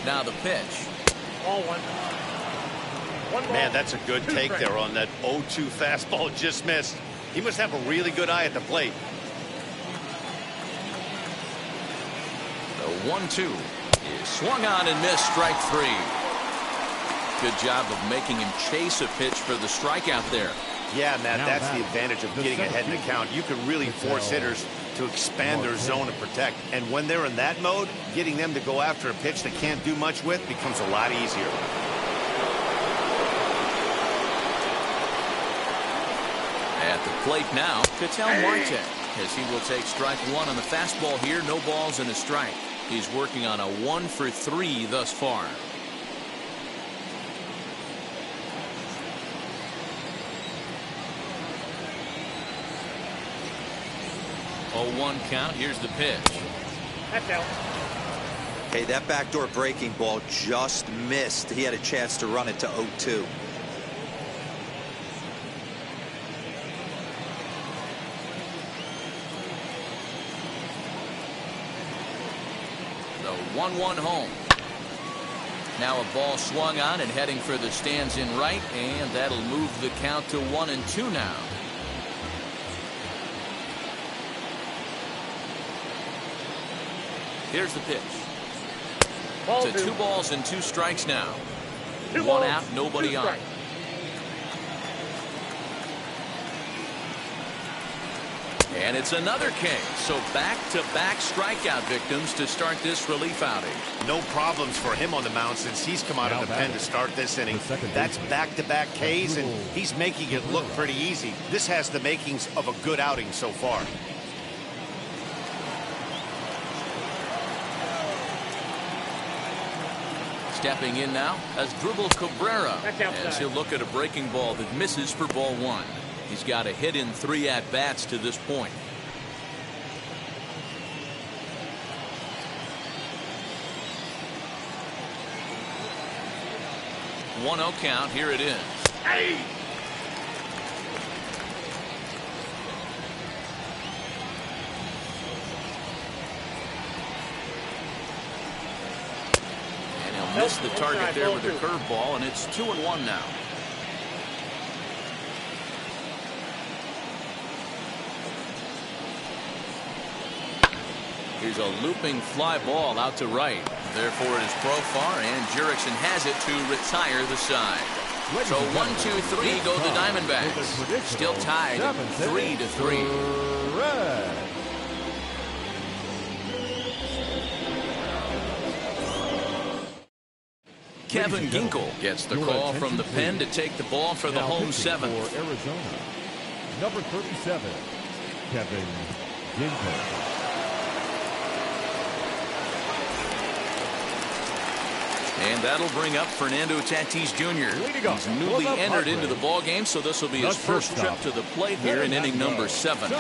Now the pitch. Ball 1. Man, that's a good take there on that 0-2 fastball just missed. He must have a really good eye at the plate. The 1-2 is swung on and missed, strike 3. Good job of making him chase a pitch for the strikeout there. Yeah, Matt, that's the advantage of getting ahead in the count. You can really force hitters to expand their zone and protect. And when they're in that mode, getting them to go after a pitch they can't do much with becomes a lot easier. At the plate now, Ketel Marte, as he will take strike 1 on the fastball here. No balls and a strike. He's working on a 1 for 3 thus far. Oh, 1 count. Here's the pitch. That's out. Hey, that backdoor breaking ball just missed. He had a chance to run it to 0-2. The 1-1 home. Now a ball swung on and heading for the stands in right, and that'll move the count to 1-2 now. Here's the pitch. To 2 balls and 2 strikes now. 1 out, nobody on. And it's another K. So back-to-back strikeout victims to start this relief outing. No problems for him on the mound since he's come out of the pen to start this inning. That's back-to-back Ks, and he's making it look pretty easy. This has the makings of a good outing so far. Stepping in now as Dribble Cabrera, as he'll look at a breaking ball that misses for ball 1. He's got a hit in 3 at-bats to this point. 1-0 count. Here it is. Hey! Missed the target there with a curveball, and it's 2-1 now. Here's a looping fly ball out to right. Therefore, it is Profar, and Jurickson has it to retire the side. So 1-2-3 go the Diamondbacks. Still tied 3-3. Kevin Ginkel gets the call from the pen to take the ball for the home 7th. For Arizona, number 37, Kevin Ginkel. And that'll bring up Fernando Tatis Jr. He's newly entered into the ball game, so this will be his first trip to the plate here in inning number 7. Now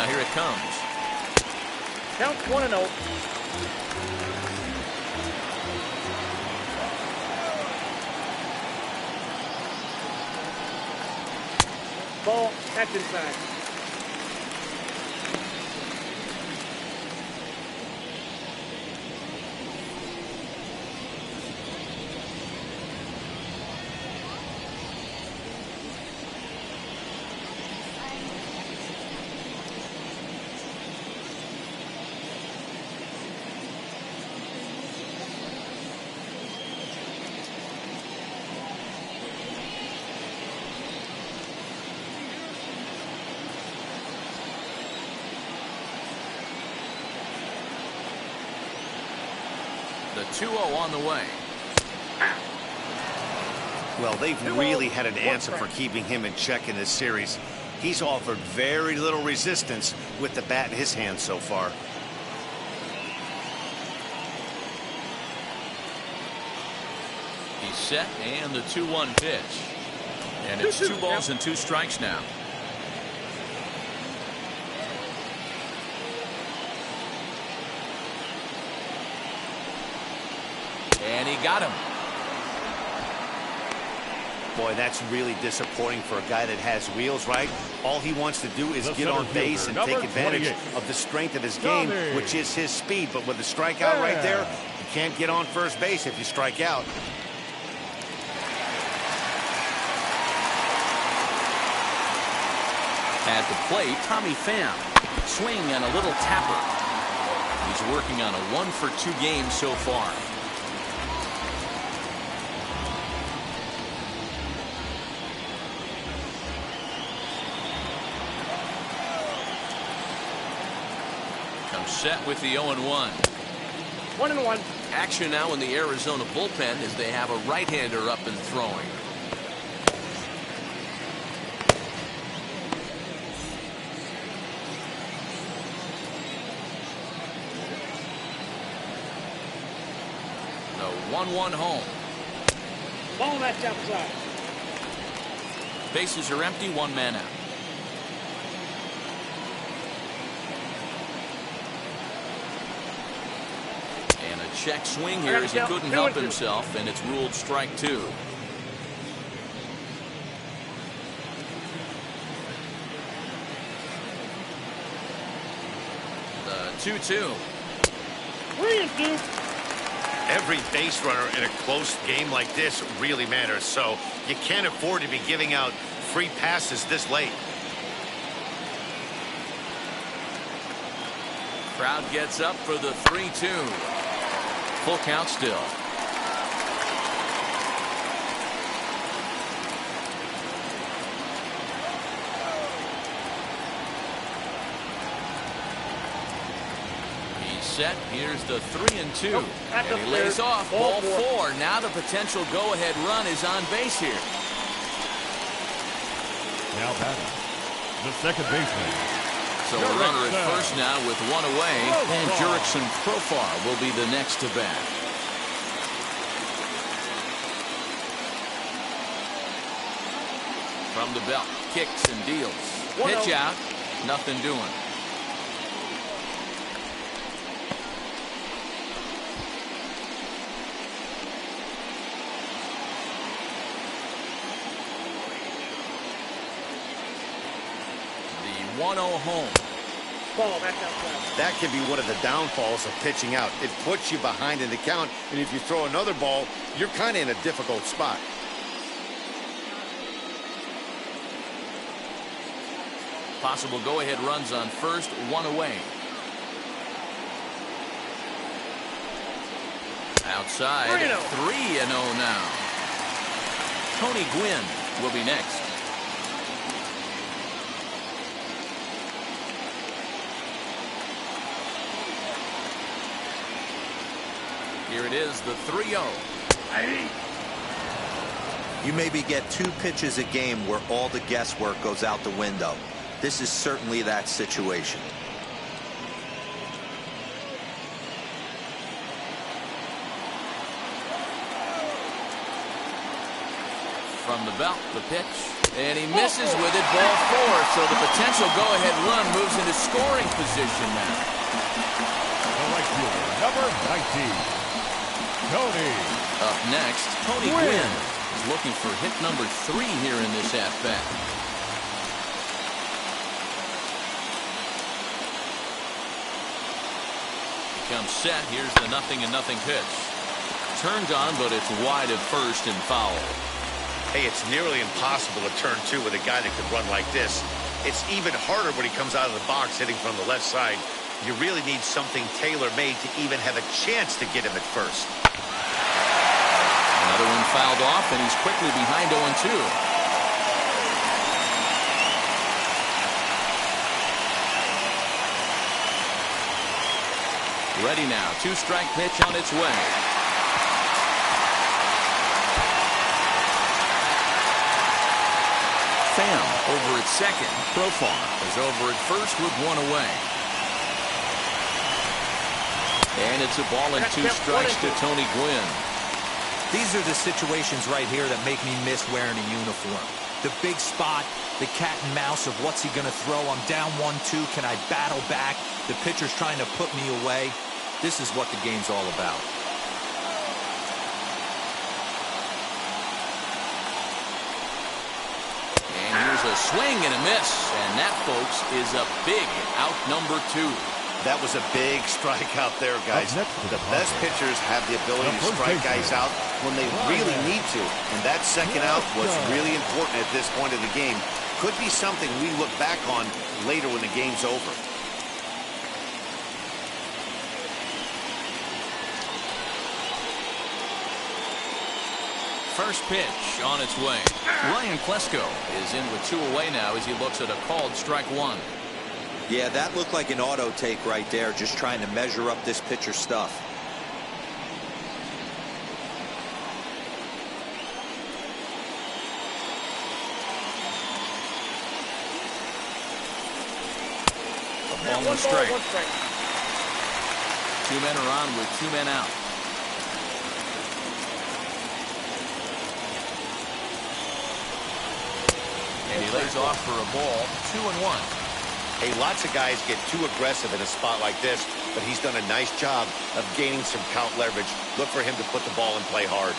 here it comes. Count 1-0. Ball, that's inside. The 2-0 on the way. Well, they've really had an answer for keeping him in check in this series. He's offered very little resistance with the bat in his hand so far. He's set, and the 2-1 pitch. And it's 2 balls and 2 strikes now. And he got him. Boy, that's really disappointing for a guy that has wheels, right? All he wants to do is get on base and take advantage of the strength of his game, which is his speed. But with the strikeout right there, you can't get on first base if you strike out. At the plate, Tommy Pham. Swing and a little tapper. He's working on a 1-for-2 game so far. Comes set with the 0-1. 1-1. Action now in the Arizona bullpen as they have a right-hander up and throwing. The 1-1 home. Ball that's outside. Bases are empty, 1 man out. And a check swing here as he couldn't help himself, and it's ruled strike 2. The 2-2. 3-2. Every base runner in a close game like this really matters, so you can't afford to be giving out free passes this late. Crowd gets up for the 3-2. Full count still. Set. Here's the 3-2. And he lays off. Ball 4. Now the potential go-ahead run is on base here. Now batting, the second baseman. So a runner at first now with 1 away. And Jurickson Profar will be the next to bat. From the belt. Kicks and deals. Pitch out. Nothing doing. The 1-0 home. Ball that's outside. That can be one of the downfalls of pitching out. It puts you behind in the count, and if you throw another ball, you're kind of in a difficult spot. Possible go-ahead runs on first, 1 away. Outside, 3-0 now. Tony Gwynn will be next. Here it is, the 3-0. You maybe get 2 pitches a game where all the guesswork goes out the window. This is certainly that situation. From the belt, the pitch. And he misses with it, ball 4. So the potential go-ahead run moves into scoring position now. The right fielder, number 19. Tony. Up next, Tony Gwynn is looking for hit number 3 here in this at-bat. Comes set. Here's the 0-0 pitch. Turned on, but it's wide at first and foul. Hey, it's nearly impossible to turn 2 with a guy that could run like this. It's even harder when he comes out of the box hitting from the left side. You really need something tailor-made to even have a chance to get him at first. Another one fouled off, and he's quickly behind 0-2. Ready now. 2-strike pitch on its way. Pham over at second. Profar is over at first with one away. And it's a ball and 2 strikes to Tony Gwynn. These are the situations right here that make me miss wearing a uniform. The big spot, the cat and mouse of what's he going to throw. I'm down 1-2. Can I battle back? The pitcher's trying to put me away. This is what the game's all about. And here's a swing and a miss. And that, folks, is a big out number 2. That was a big strikeout there, guys. The best pitchers have the ability to strike guys out when they really need to. And that second out was really important at this point of the game. Could be something we look back on later when the game's over. First pitch on its way. Ryan Klesko is in with 2 away now as he looks at a called strike 1. Yeah, that looked like an auto take right there, just trying to measure up this pitcher's stuff. A ball and strike. 2 men are on with 2 men out. And he lays off for a ball. 2-1. Hey, lots of guys get too aggressive in a spot like this, but he's done a nice job of gaining some count leverage. Look for him to put the ball and play hard.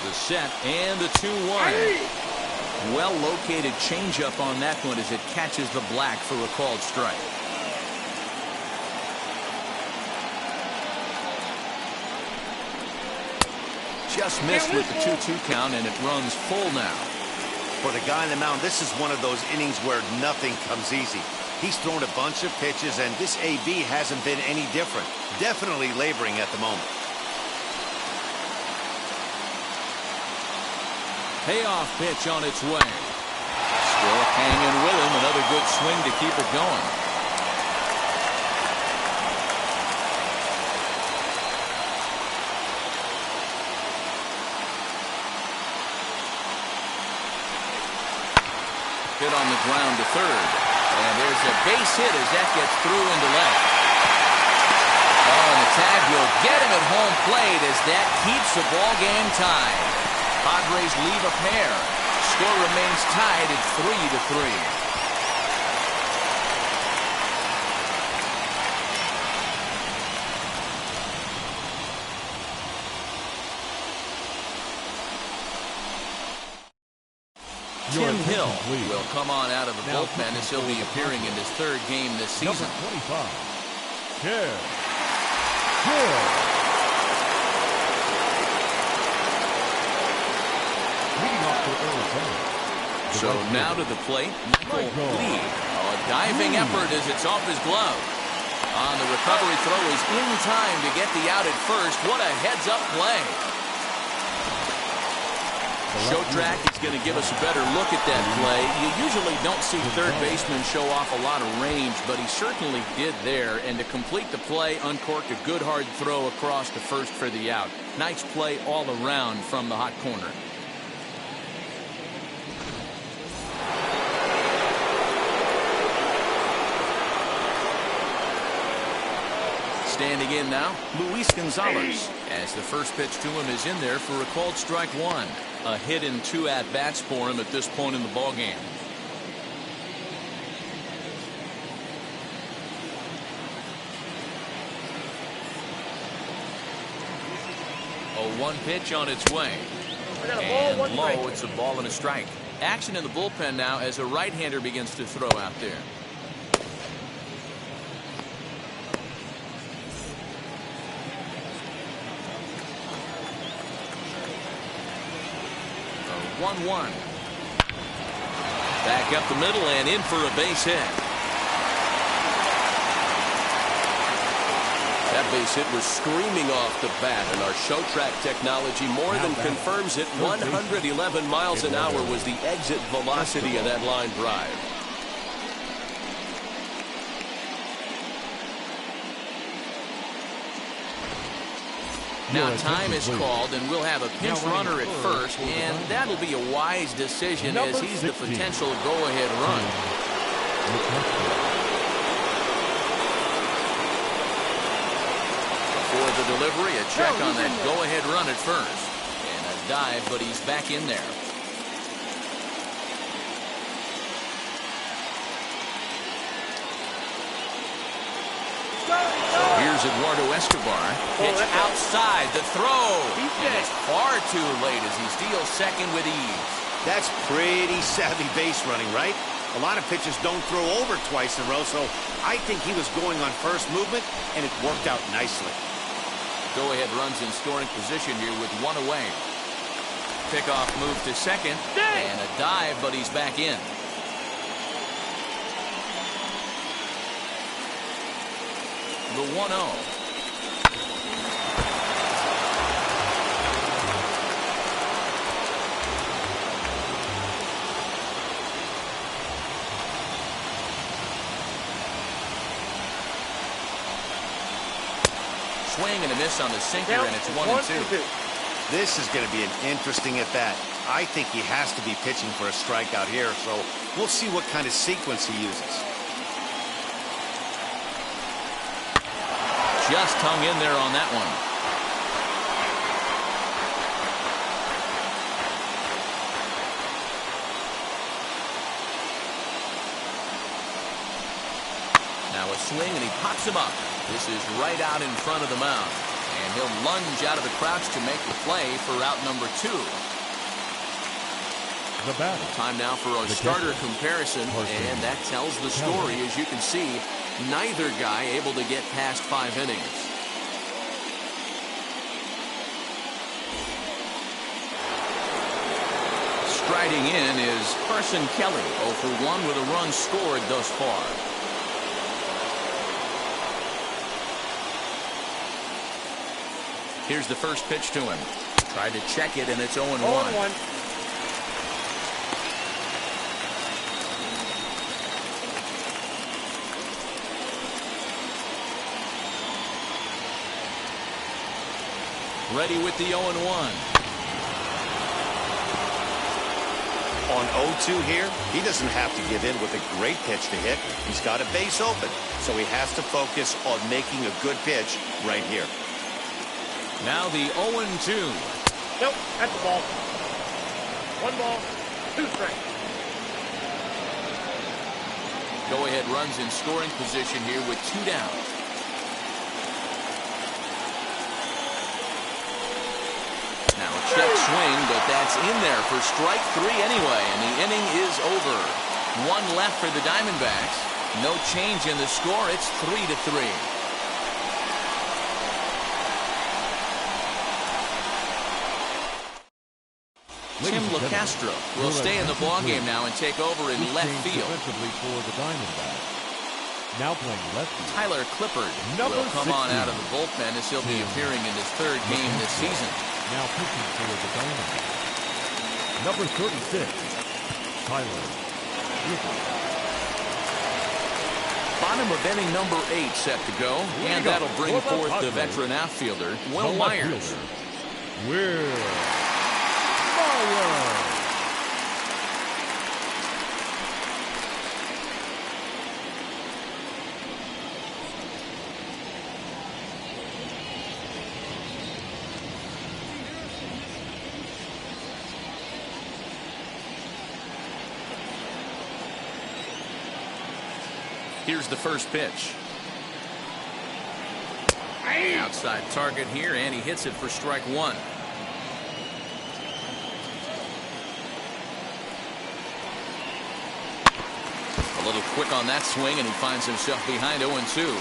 The set and the 2-1. Well located changeup on that one as it catches the black for a called strike. Just missed with the 2-2 count, and it runs full now. For the guy on the mound, this is one of those innings where nothing comes easy. He's thrown a bunch of pitches, and this AB hasn't been any different. Definitely laboring at the moment. Payoff pitch on its way. Still hanging with him. Another good swing to keep it going. Hit on the ground to third. And there's a base hit as that gets through into left. Oh, and the tag will get him at home plate as that keeps the ball game tied. Padres leave a pair. Score remains tied at 3-3. Tim Hill will come on out of the bullpen as he'll be appearing in his 3rd game this season. Number 25, Hill. Leading off for Arizona. So now to the plate, Michael Lee. Oh, a diving effort as it's off his glove. On the recovery throw is in time to get the out at first. What a heads-up play. Show track is going to give us a better look at that play. You usually don't see third basemen show off a lot of range, but he certainly did there. And to complete the play, uncorked a good hard throw across to first for the out. Nice play all around from the hot corner. Standing in now, Luis Gonzalez, as the first pitch to him is in there for a called strike 1. A hit in 2 at-bats for him at this point in the ballgame. A 1 pitch on its way. And low, it's a ball and a strike. Action in the bullpen now as a right-hander begins to throw out there. 1-1. Back up the middle and in for a base hit. That base hit was screaming off the bat, and our show track technology more than confirms it. 111 miles an hour was the exit velocity of that line drive. Now time is called, and we'll have a pinch runner at first, and that'll be a wise decision as he's the potential go-ahead run. For the delivery, a check on that go-ahead run at first. And a dive, but he's back in there. Here's Eduardo Escobar. Pitch outside the throw. And it's far too late as he steals second with ease. That's pretty savvy base running, right? A lot of pitchers don't throw over twice in a row, so I think he was going on first movement, and it worked out nicely. Go-ahead runs in scoring position here with one away. Pickoff move to second. And a dive, but he's back in. The 1-0. Swing and a miss on the sinker, and it's 1-2. This is going to be an interesting at-bat. I think he has to be pitching for a strikeout here, so we'll see what kind of sequence he uses. Just hung in there on that one. Now a swing, and he pops him up. This is right out in front of the mound. And he'll lunge out of the crouch to make the play for out number 2. The batter. Time now for our starter comparison, and that tells the story. As you can see, neither guy able to get past 5 innings. Striding in is Carson Kelly, 0 for 1 with a run scored thus far. Here's the first pitch to him. Tried to check it, and it's 0-1. Ready with the 0-1. On 0-2 here, he doesn't have to give in with a great pitch to hit. He's got a base open, so he has to focus on making a good pitch right here. Now the 0-2. Nope, that's the ball. 1 ball, 2 strikes. Go-ahead runs in scoring position here with 2 down. Now a check swing, but that's in there for strike 3 anyway, and the inning is over. 1 left for the Diamondbacks. No change in the score. It's 3-3. Tim LaCastro will stay in the ballgame now and take over in left field. For the Diamondbacks. Now playing left field. Tyler Clippard will come on out of the bullpen as he'll be appearing in his 3rd game this season. Now pitching for the Diamondbacks. Number 36, Tyler Clippard. Bottom of inning number 8 set to go, and that'll bring forth the veteran outfielder, Will Myers. Will Myers. Here's the first pitch. Outside target here, and he hits it for strike 1. A little quick on that swing, and he finds himself behind 0-2.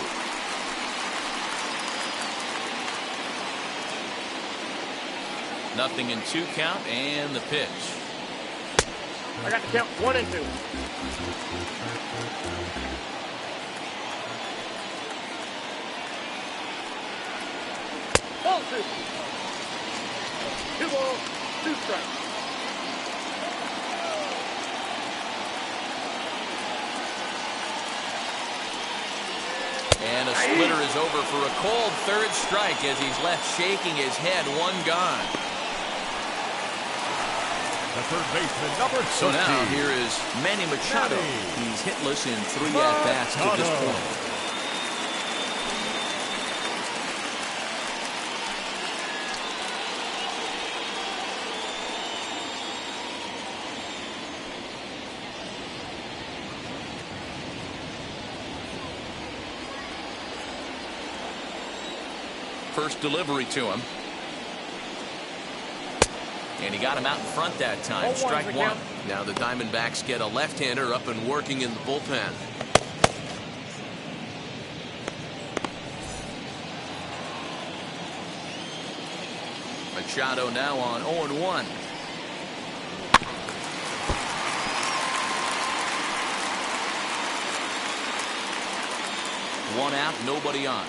Nothing in 2 count, and the pitch. I got to count 1 and 2. Ball 2. 2 balls, 2 strikes. And a splitter is over for a cold third strike as he's left shaking his head. One gone. The third baseman, number 60. So now here is Manny Machado. He's hitless in 3 at-bats to this point. First delivery to him. And he got him out in front that time. Strike one. Now the Diamondbacks get a left-hander up and working in the bullpen. Machado now on 0-1. One out, nobody on.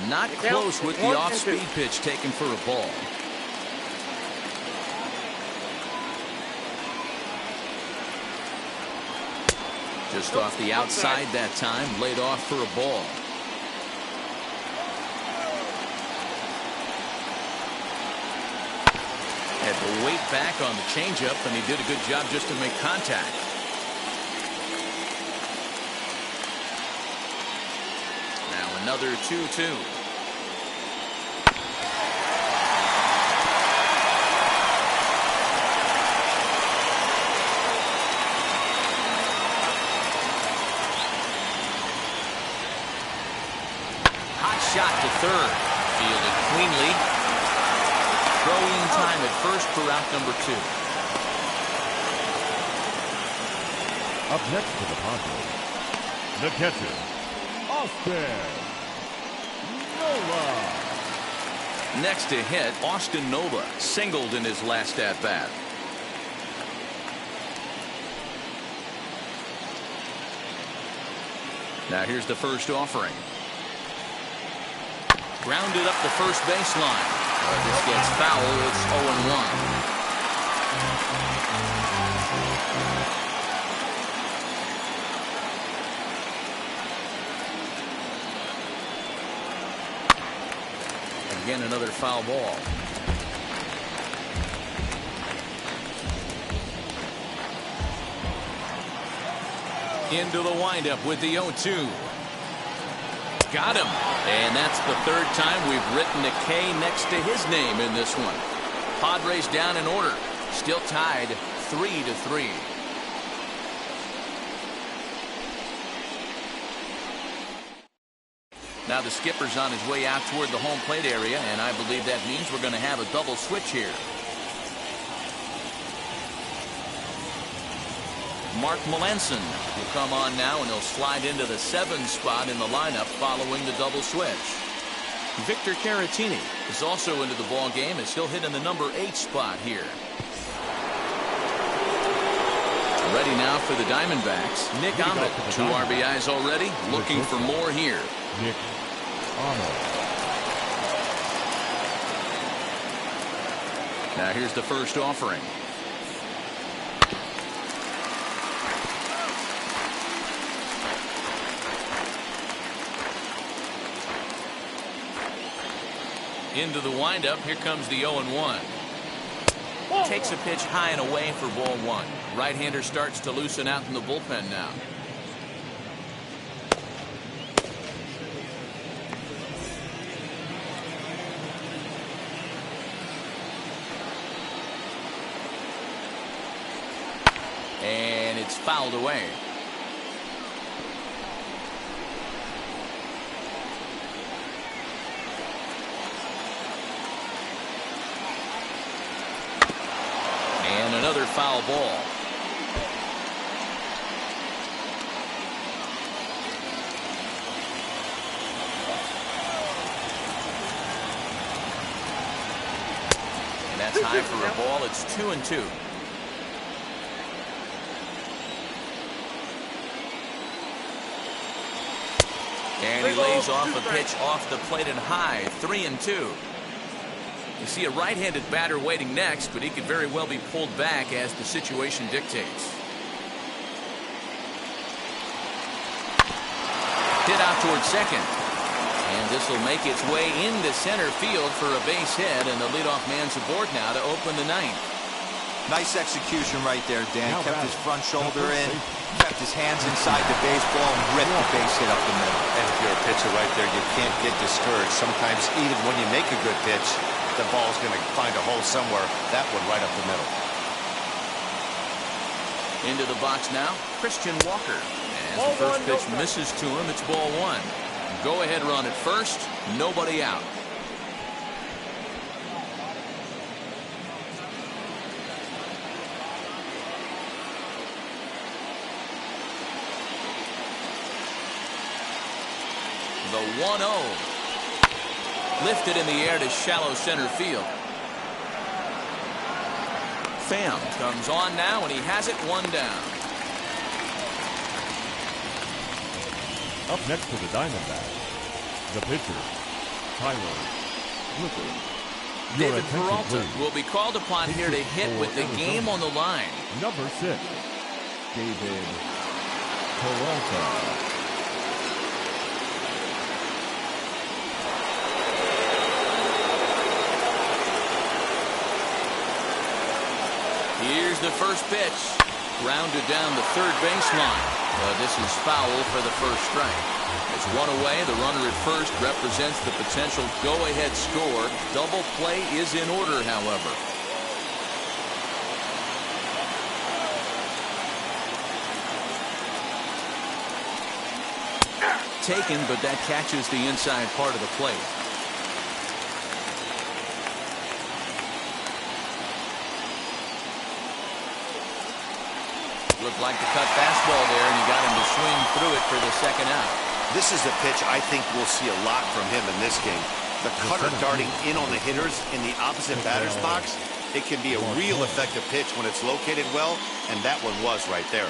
Not close with the off-speed pitch taken for a ball. Just off the outside that time, laid off for a ball. Had to wait back on the changeup, and he did a good job just to make contact. Now another 2-2. Shot to third. Fielded cleanly. Throwing time at first for out number 2. Up next for the Padres, the catcher, Austin Nova. Next to hit, Austin Nova singled in his last at-bat. Now here's the first offering. Grounded up the first baseline. This gets foul. It's 0-1. Again, another foul ball. Into the windup with the 0-2. Got him. And that's the third time we've written a K next to his name in this one. Padres down in order. Still tied 3-3. Now the skipper's on his way out toward the home plate area, and I believe that means we're going to have a double switch here. Mark Melanson will come on now, and he'll slide into the 7 spot in the lineup following the double switch. Victor Caratini is also into the ball game as he'll hit in the number 8 spot here. Ready now for the Diamondbacks. Nick Ahmed, 2 RBIs already, looking for more here. Nick Ahmed. Now here's the first offering. Into the windup. Here comes the 0-1. Takes a pitch high and away for ball 1. Right-hander starts to loosen out in the bullpen now. And it's fouled away. And another foul ball. And that's high for a ball. It's 2-2. And he lays off a pitch off the plate and high. 3-2. You see a right-handed batter waiting next, but he could very well be pulled back as the situation dictates. hit out towards second. And this will make its way into center field for a base hit, and the leadoff man's aboard now to open the ninth. Nice execution right there, Dan. Kept his front shoulder in, kept his hands inside the baseball, and ripped the base hit up the middle. And if you're a pitcher right there, you can't get discouraged. Sometimes even when you make a good pitch, the ball's going to find a hole somewhere. That one right up the middle. Into the box now, Christian Walker. As the first pitch misses to him, it's ball one. Go ahead run at first, nobody out. The 1-0. Lifted in the air to shallow center field. Pham comes on now, and he has it one down. Up next for the Diamondbacks, the pitcher, Tyler Flipper. David Peralta will be called upon here to hit with the game on the line. Number 6, David Peralta. Here's the first pitch. Grounded down the third baseline. This is foul for the first strike. It's one away. The runner at first represents the potential go-ahead score. Double play is in order, however. Taken, but that catches the inside part of the plate. Looked like the cut fastball there, and he got him to swing through it for the second out. This is a pitch I think we'll see a lot from him in this game. The cutter darting in on the hitters in the opposite batter's box. It can be a real effective pitch when it's located well, and that one was right there.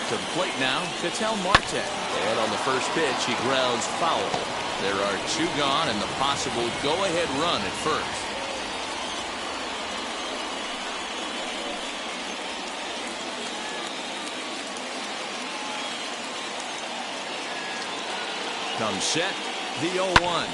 To the plate now, Ketel Marte. And on the first pitch, he grounds foul. There are two gone and the possible go-ahead run at first. Comes set, the 0-1.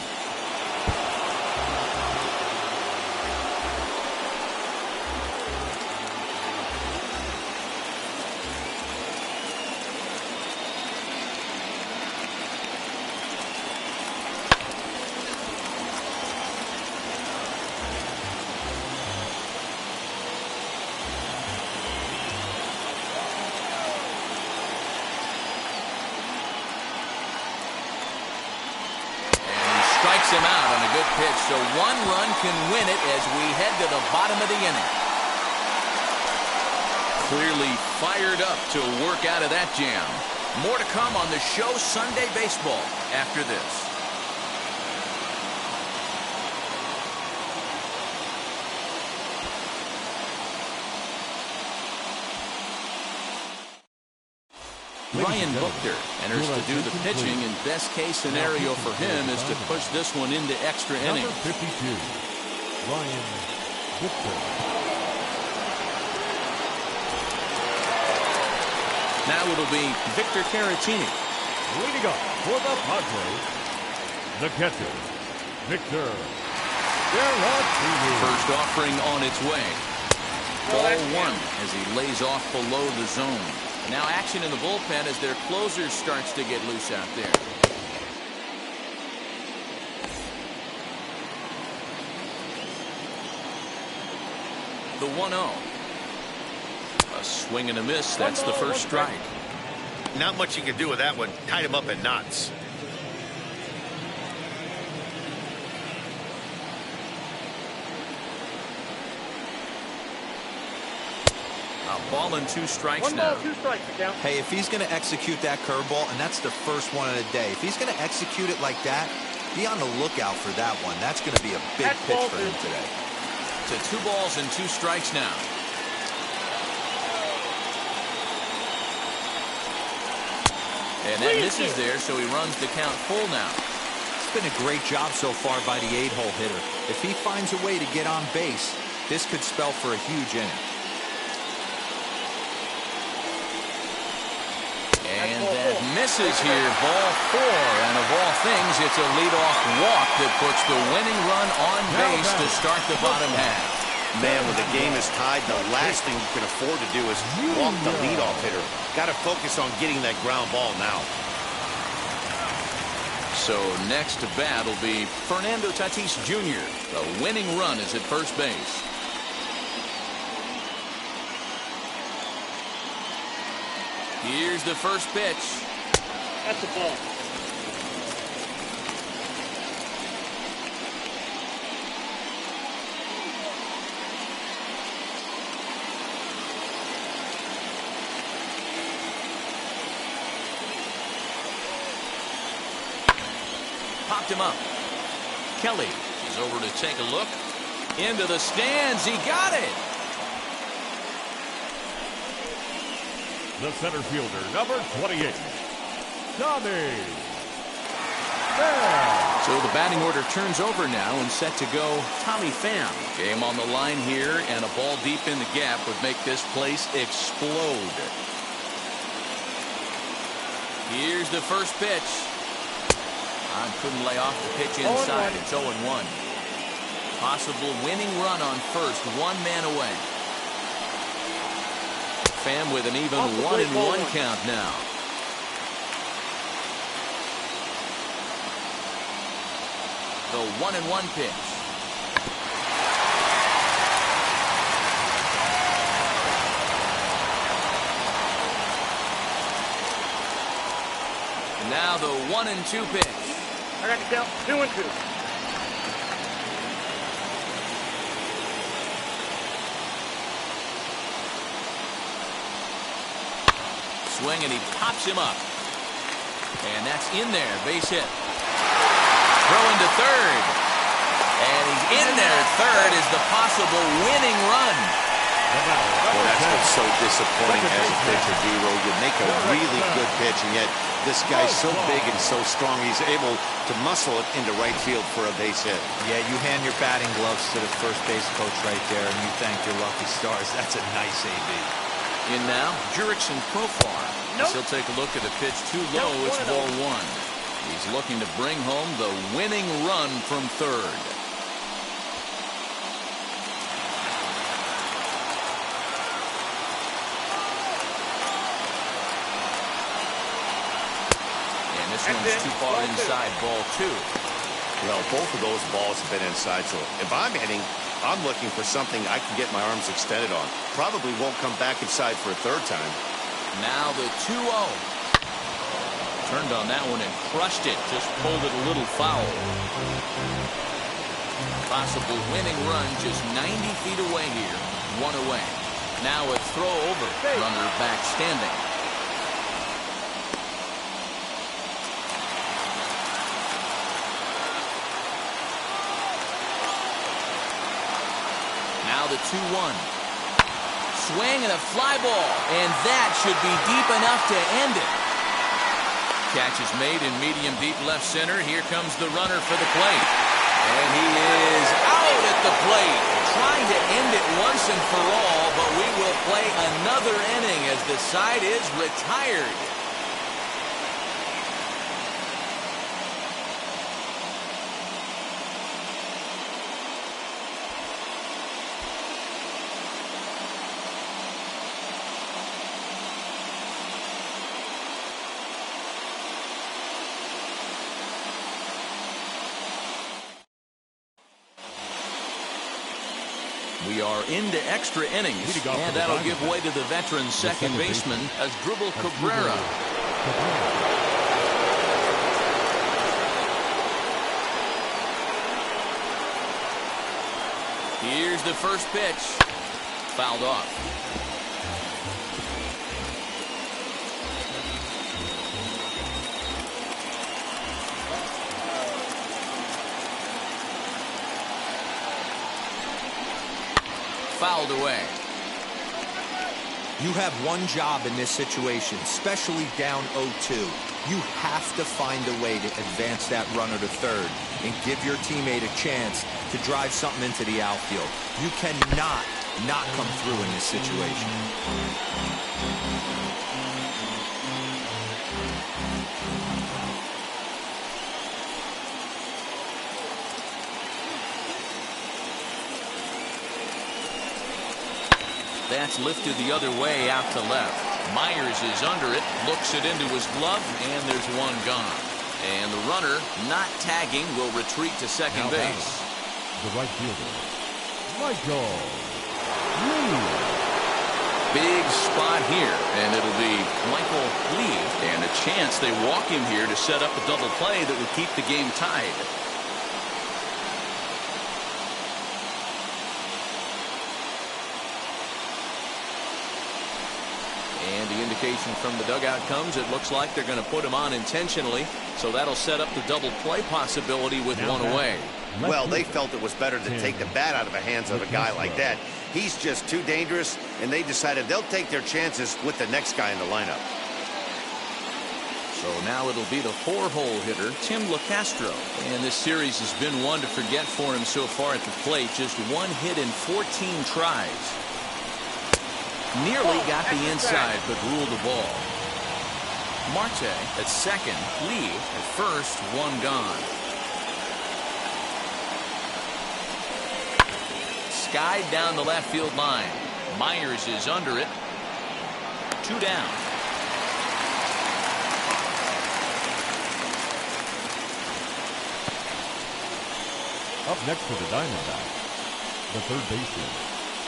Strikes him out on a good pitch, so one run can win it as we head to the bottom of the inning. Clearly fired up to work out of that jam. More to come on the show Sunday Baseball after this. Ryan Buchter enters to do the pitching, and best case scenario for him is to push this one into extra innings. Number 52, Ryan Buchter. Now it'll be Victor Caratini. Leading up for the Padres, the catcher, Victor Caratini. First offering on its way. Ball one as he lays off below the zone. Now action in the bullpen as their closer starts to get loose out there. The 1-0. A swing and a miss. That's the first strike. Not much you can do with that one. Tied him up in knots. Ball and two strikes now. 2 strikes, account. Hey, if he's going to execute that curveball, and that's the first one of the day, if he's going to execute it like that, be on the lookout for that one. That's going to be a big pitch for him today. To 2 balls and 2 strikes now. And that misses there, so he runs the count full now. been a great job so far by the 8-hole hitter. If he finds a way to get on base, this could spell for a huge inning. And that misses here, ball 4. And of all things, it's a leadoff walk that puts the winning run on base to start the bottom half. Man, when the game is tied, the last thing you can afford to do is walk the leadoff hitter. Got to focus on getting that ground ball now. So next to bat will be Fernando Tatis Jr. The winning run is at first base. Here's the first pitch. That's a ball. Popped him up. Kelly is over to take a look. Into the stands. He got it. The center fielder, number 28, Tommy. So the batting order turns over now and set to go Tommy Pham. Game on the line here, and a ball deep in the gap would make this place explode. Here's the first pitch. Couldn't lay off the pitch inside. It's 0-1. Possible winning run on first, one man away. Pham with an even 1-1 count now. The 1-1 pitch. And now the 1-2 pitch. I got the count. 2-2. Swing, and he pops him up. And that's in there. Base hit. Throwing to third. And he's in there at third is the possible winning run. Well, that's been so disappointing as a pitcher, D-Row. You make a really good pitch, and yet this guy's so big and so strong, he's able to muscle it into right field for a base hit. Yeah, you hand your batting gloves to the first base coach right there, and you thank your lucky stars. That's a nice AB. In now, Jurickson Profar. He'll take a look at a pitch too low. It's ball 1. He's looking to bring home the winning run from third. And this one's too far inside, ball 2. Well, both of those balls have been inside, so if I'm hitting, I'm looking for something I can get my arms extended on. Probably won't come back inside for a third time. Now the 2-0. Turned on that one and crushed it. Just pulled it a little foul. Possible winning run just 90 feet away here. One away. Now a throw over. Runner back standing. Now the 2-1. Swing and a fly ball. And that should be deep enough to end it. Catch is made in medium deep left center. Here comes the runner for the plate. And he is out at the plate. Trying to end it once and for all, but we will play another inning as the side is retired. We are into extra innings, and that'll give way to the veteran second baseman, Asdrubal Cabrera. Here's the first pitch. Fouled off. Fouled away. You have one job in this situation, especially down 0-2. You have to find a way to advance that runner to third and give your teammate a chance to drive something into the outfield. You cannot not come through in this situation. That's lifted the other way out to left. Myers is under it, looks it into his glove, and there's one gone. And the runner, not tagging, will retreat to second base. The right fielder, Michael Lee. Big spot here, and it'll be Michael Lee. And a chance they walk him here to set up a double play that would keep the game tied. And the indication from the dugout comes, it looks like they're going to put him on intentionally. So that'll set up the double play possibility with one away. Well, they felt it was better to take the bat out of the hands of a guy like that. He's just too dangerous, and they decided they'll take their chances with the next guy in the lineup. So now it'll be the 4-hole hitter, Tim LaCastro. And this series has been one to forget for him so far at the plate. Just one hit in 14 tries. Nearly got the inside, but ruled the ball. Marte at second, Lee at first, one gone. Skied down the left field line. Myers is under it. 2 down. Up next for the Diamondbacks, the third baseman,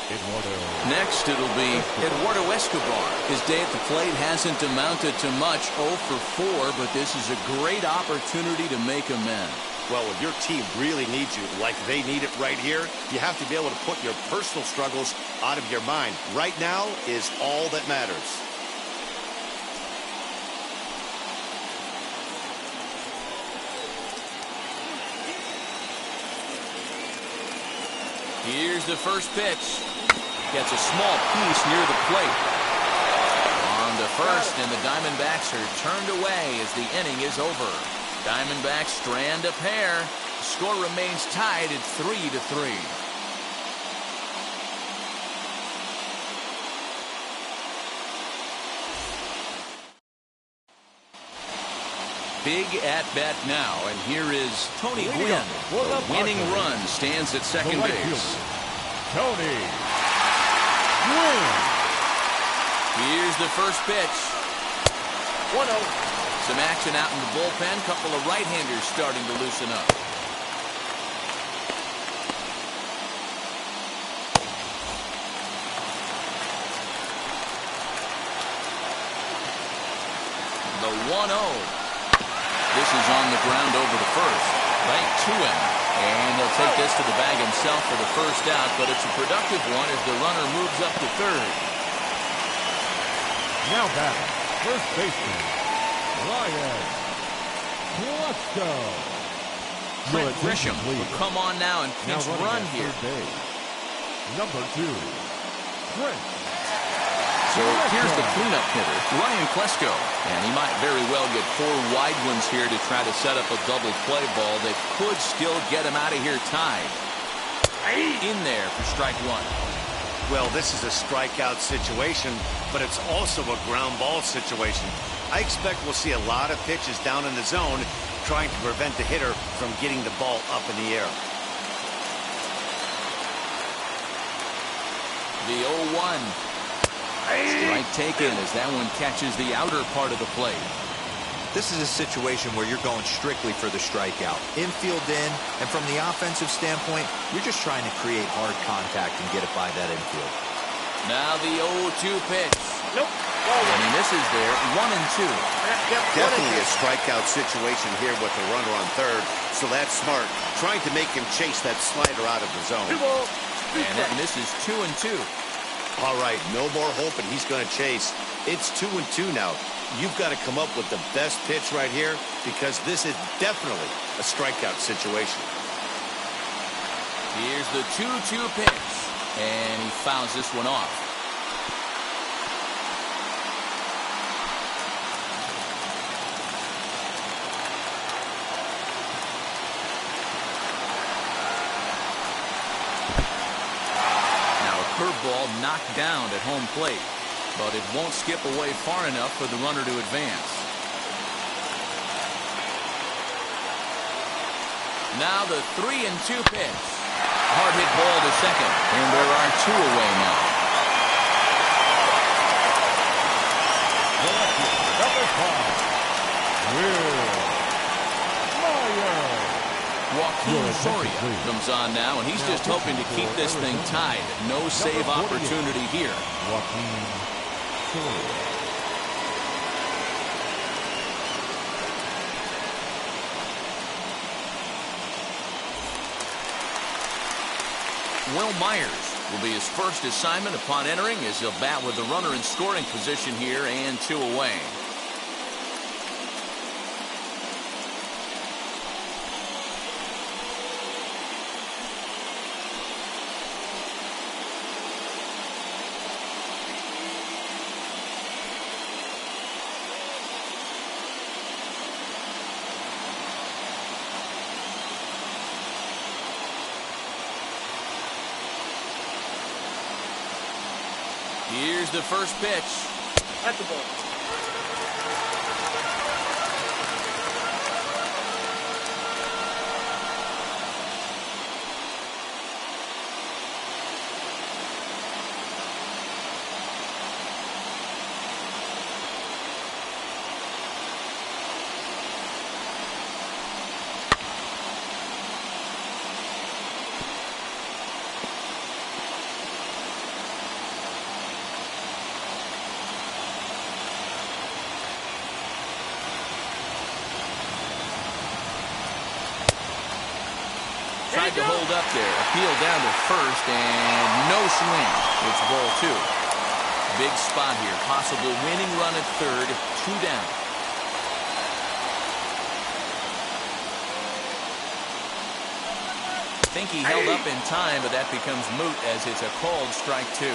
Eduardo. Next, it'll be Eduardo Escobar. His day at the plate hasn't amounted to much, 0 for 4, but this is a great opportunity to make amends. Well, when your team really needs you like they need it right here, you have to be able to put your personal struggles out of your mind. Right now is all that matters. Here's the first pitch. Gets a small piece near the plate. On to first, and the Diamondbacks are turned away as the inning is over. Diamondbacks strand a pair. The score remains tied at 3-3. Big at bat now, and here is Tony Gwynn. The winning run stands at second base. Tony Gwynn. Here's the first pitch. 1-0. Some action out in the bullpen. Couple of right-handers starting to loosen up. The 1-0. This is on the ground over to first. Right to him. And he'll take this to the bag himself for the first out, but it's a productive one as the runner moves up to third. Now batting, first baseman, Ryan Klesko. Trent Grisham will come on now and pinch run here. Number 2, Trent. So here's the cleanup hitter, Ryan Klesko. And he might very well get 4 wide ones here to try to set up a double play ball that could still get him out of here tied. In there for strike 1. Well, this is a strikeout situation, but it's also a ground ball situation. I expect we'll see a lot of pitches down in the zone trying to prevent the hitter from getting the ball up in the air. The 0-1. Strike taken as that one catches the outer part of the plate. This is a situation where you're going strictly for the strikeout. Infield in, and from the offensive standpoint, you're just trying to create hard contact and get it by that infield. Now the 0-2 pitch. Nope. And he misses there, 1-2. Definitely a strikeout situation here with the runner on third, so that's smart. Trying to make him chase that slider out of the zone. And that misses 2-2. All right, no more hoping he's going to chase. It's 2-2 now. You've got to come up with the best pitch right here because this is definitely a strikeout situation. Here's the 2-2 pitch. And he fouls this one off. curveball knocked down at home plate, but it won't skip away far enough for the runner to advance. Now the 3-2 pitch. Hard hit ball to second, and there are 2 away now. Number 5, Will Myers. Joaquin Soria comes on now, and he's just hoping to keep this thing tied. No save opportunity here. Joaquin Soria. Will Myers will be his first assignment upon entering, as he'll bat with the runner in scoring position here and 2 away. Here's the first pitch. At the ball. Tried to hold up there. Appeal down to first, and no swing. It's ball 2. Big spot here. Possible winning run at third. 2 down. I think he held up in time, but that becomes moot as it's a called strike 2.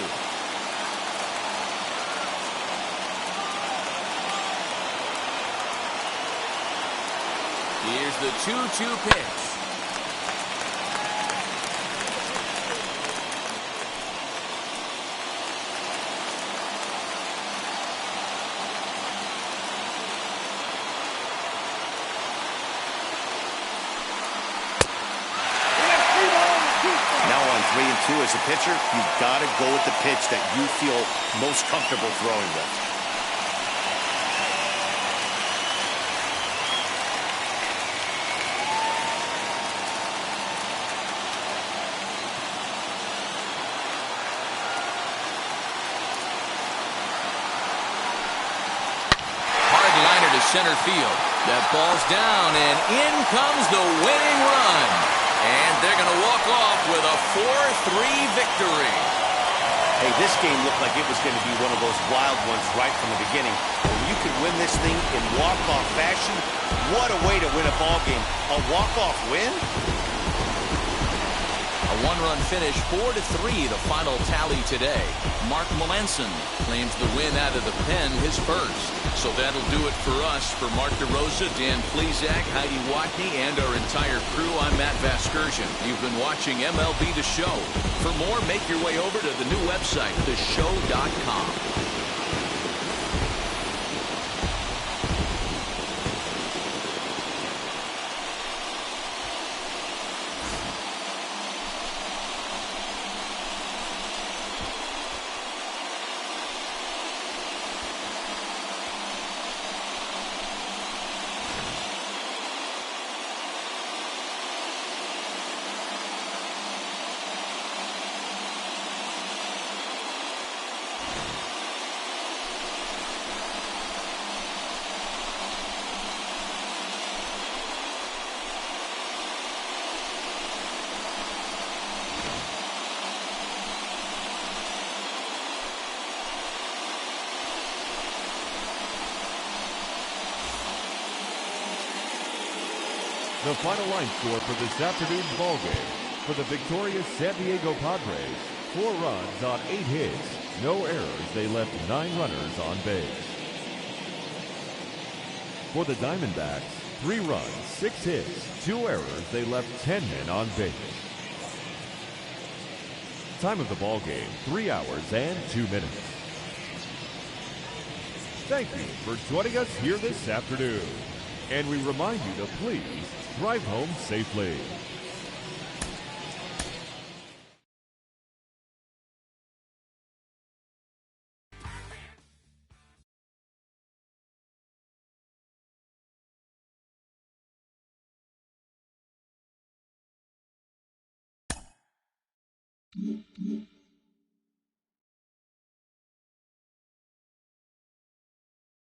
Here's the 2-2 pitch. Now on 3-2 as a pitcher, you've got to go with the pitch that you feel most comfortable throwing with. Hard liner to center field. That ball's down, and in comes the winning run. And they're going to walk off with a 4-3 victory. Hey, this game looked like it was going to be one of those wild ones right from the beginning. When you can win this thing in walk-off fashion, what a way to win a ball game. A walk-off win? A 1-run finish, 4-3, the final tally today. Mark Melanson claims the win out of the pen, his first. So that'll do it for us. For Mark DeRosa, Dan Plesac, Heidi Watney, and our entire crew, I'm Matt Vasgersian. You've been watching MLB The Show. For more, make your way over to the new website, theshow.com. The final line score for this afternoon's ballgame. For the victorious San Diego Padres, 4 runs on 8 hits. No errors. They left 9 runners on base. For the Diamondbacks, 3 runs, 6 hits, 2 errors. They left 10 men on base. Time of the ball game, 3 hours and 2 minutes. Thank you for joining us here this afternoon. And we remind you to please drive home safely.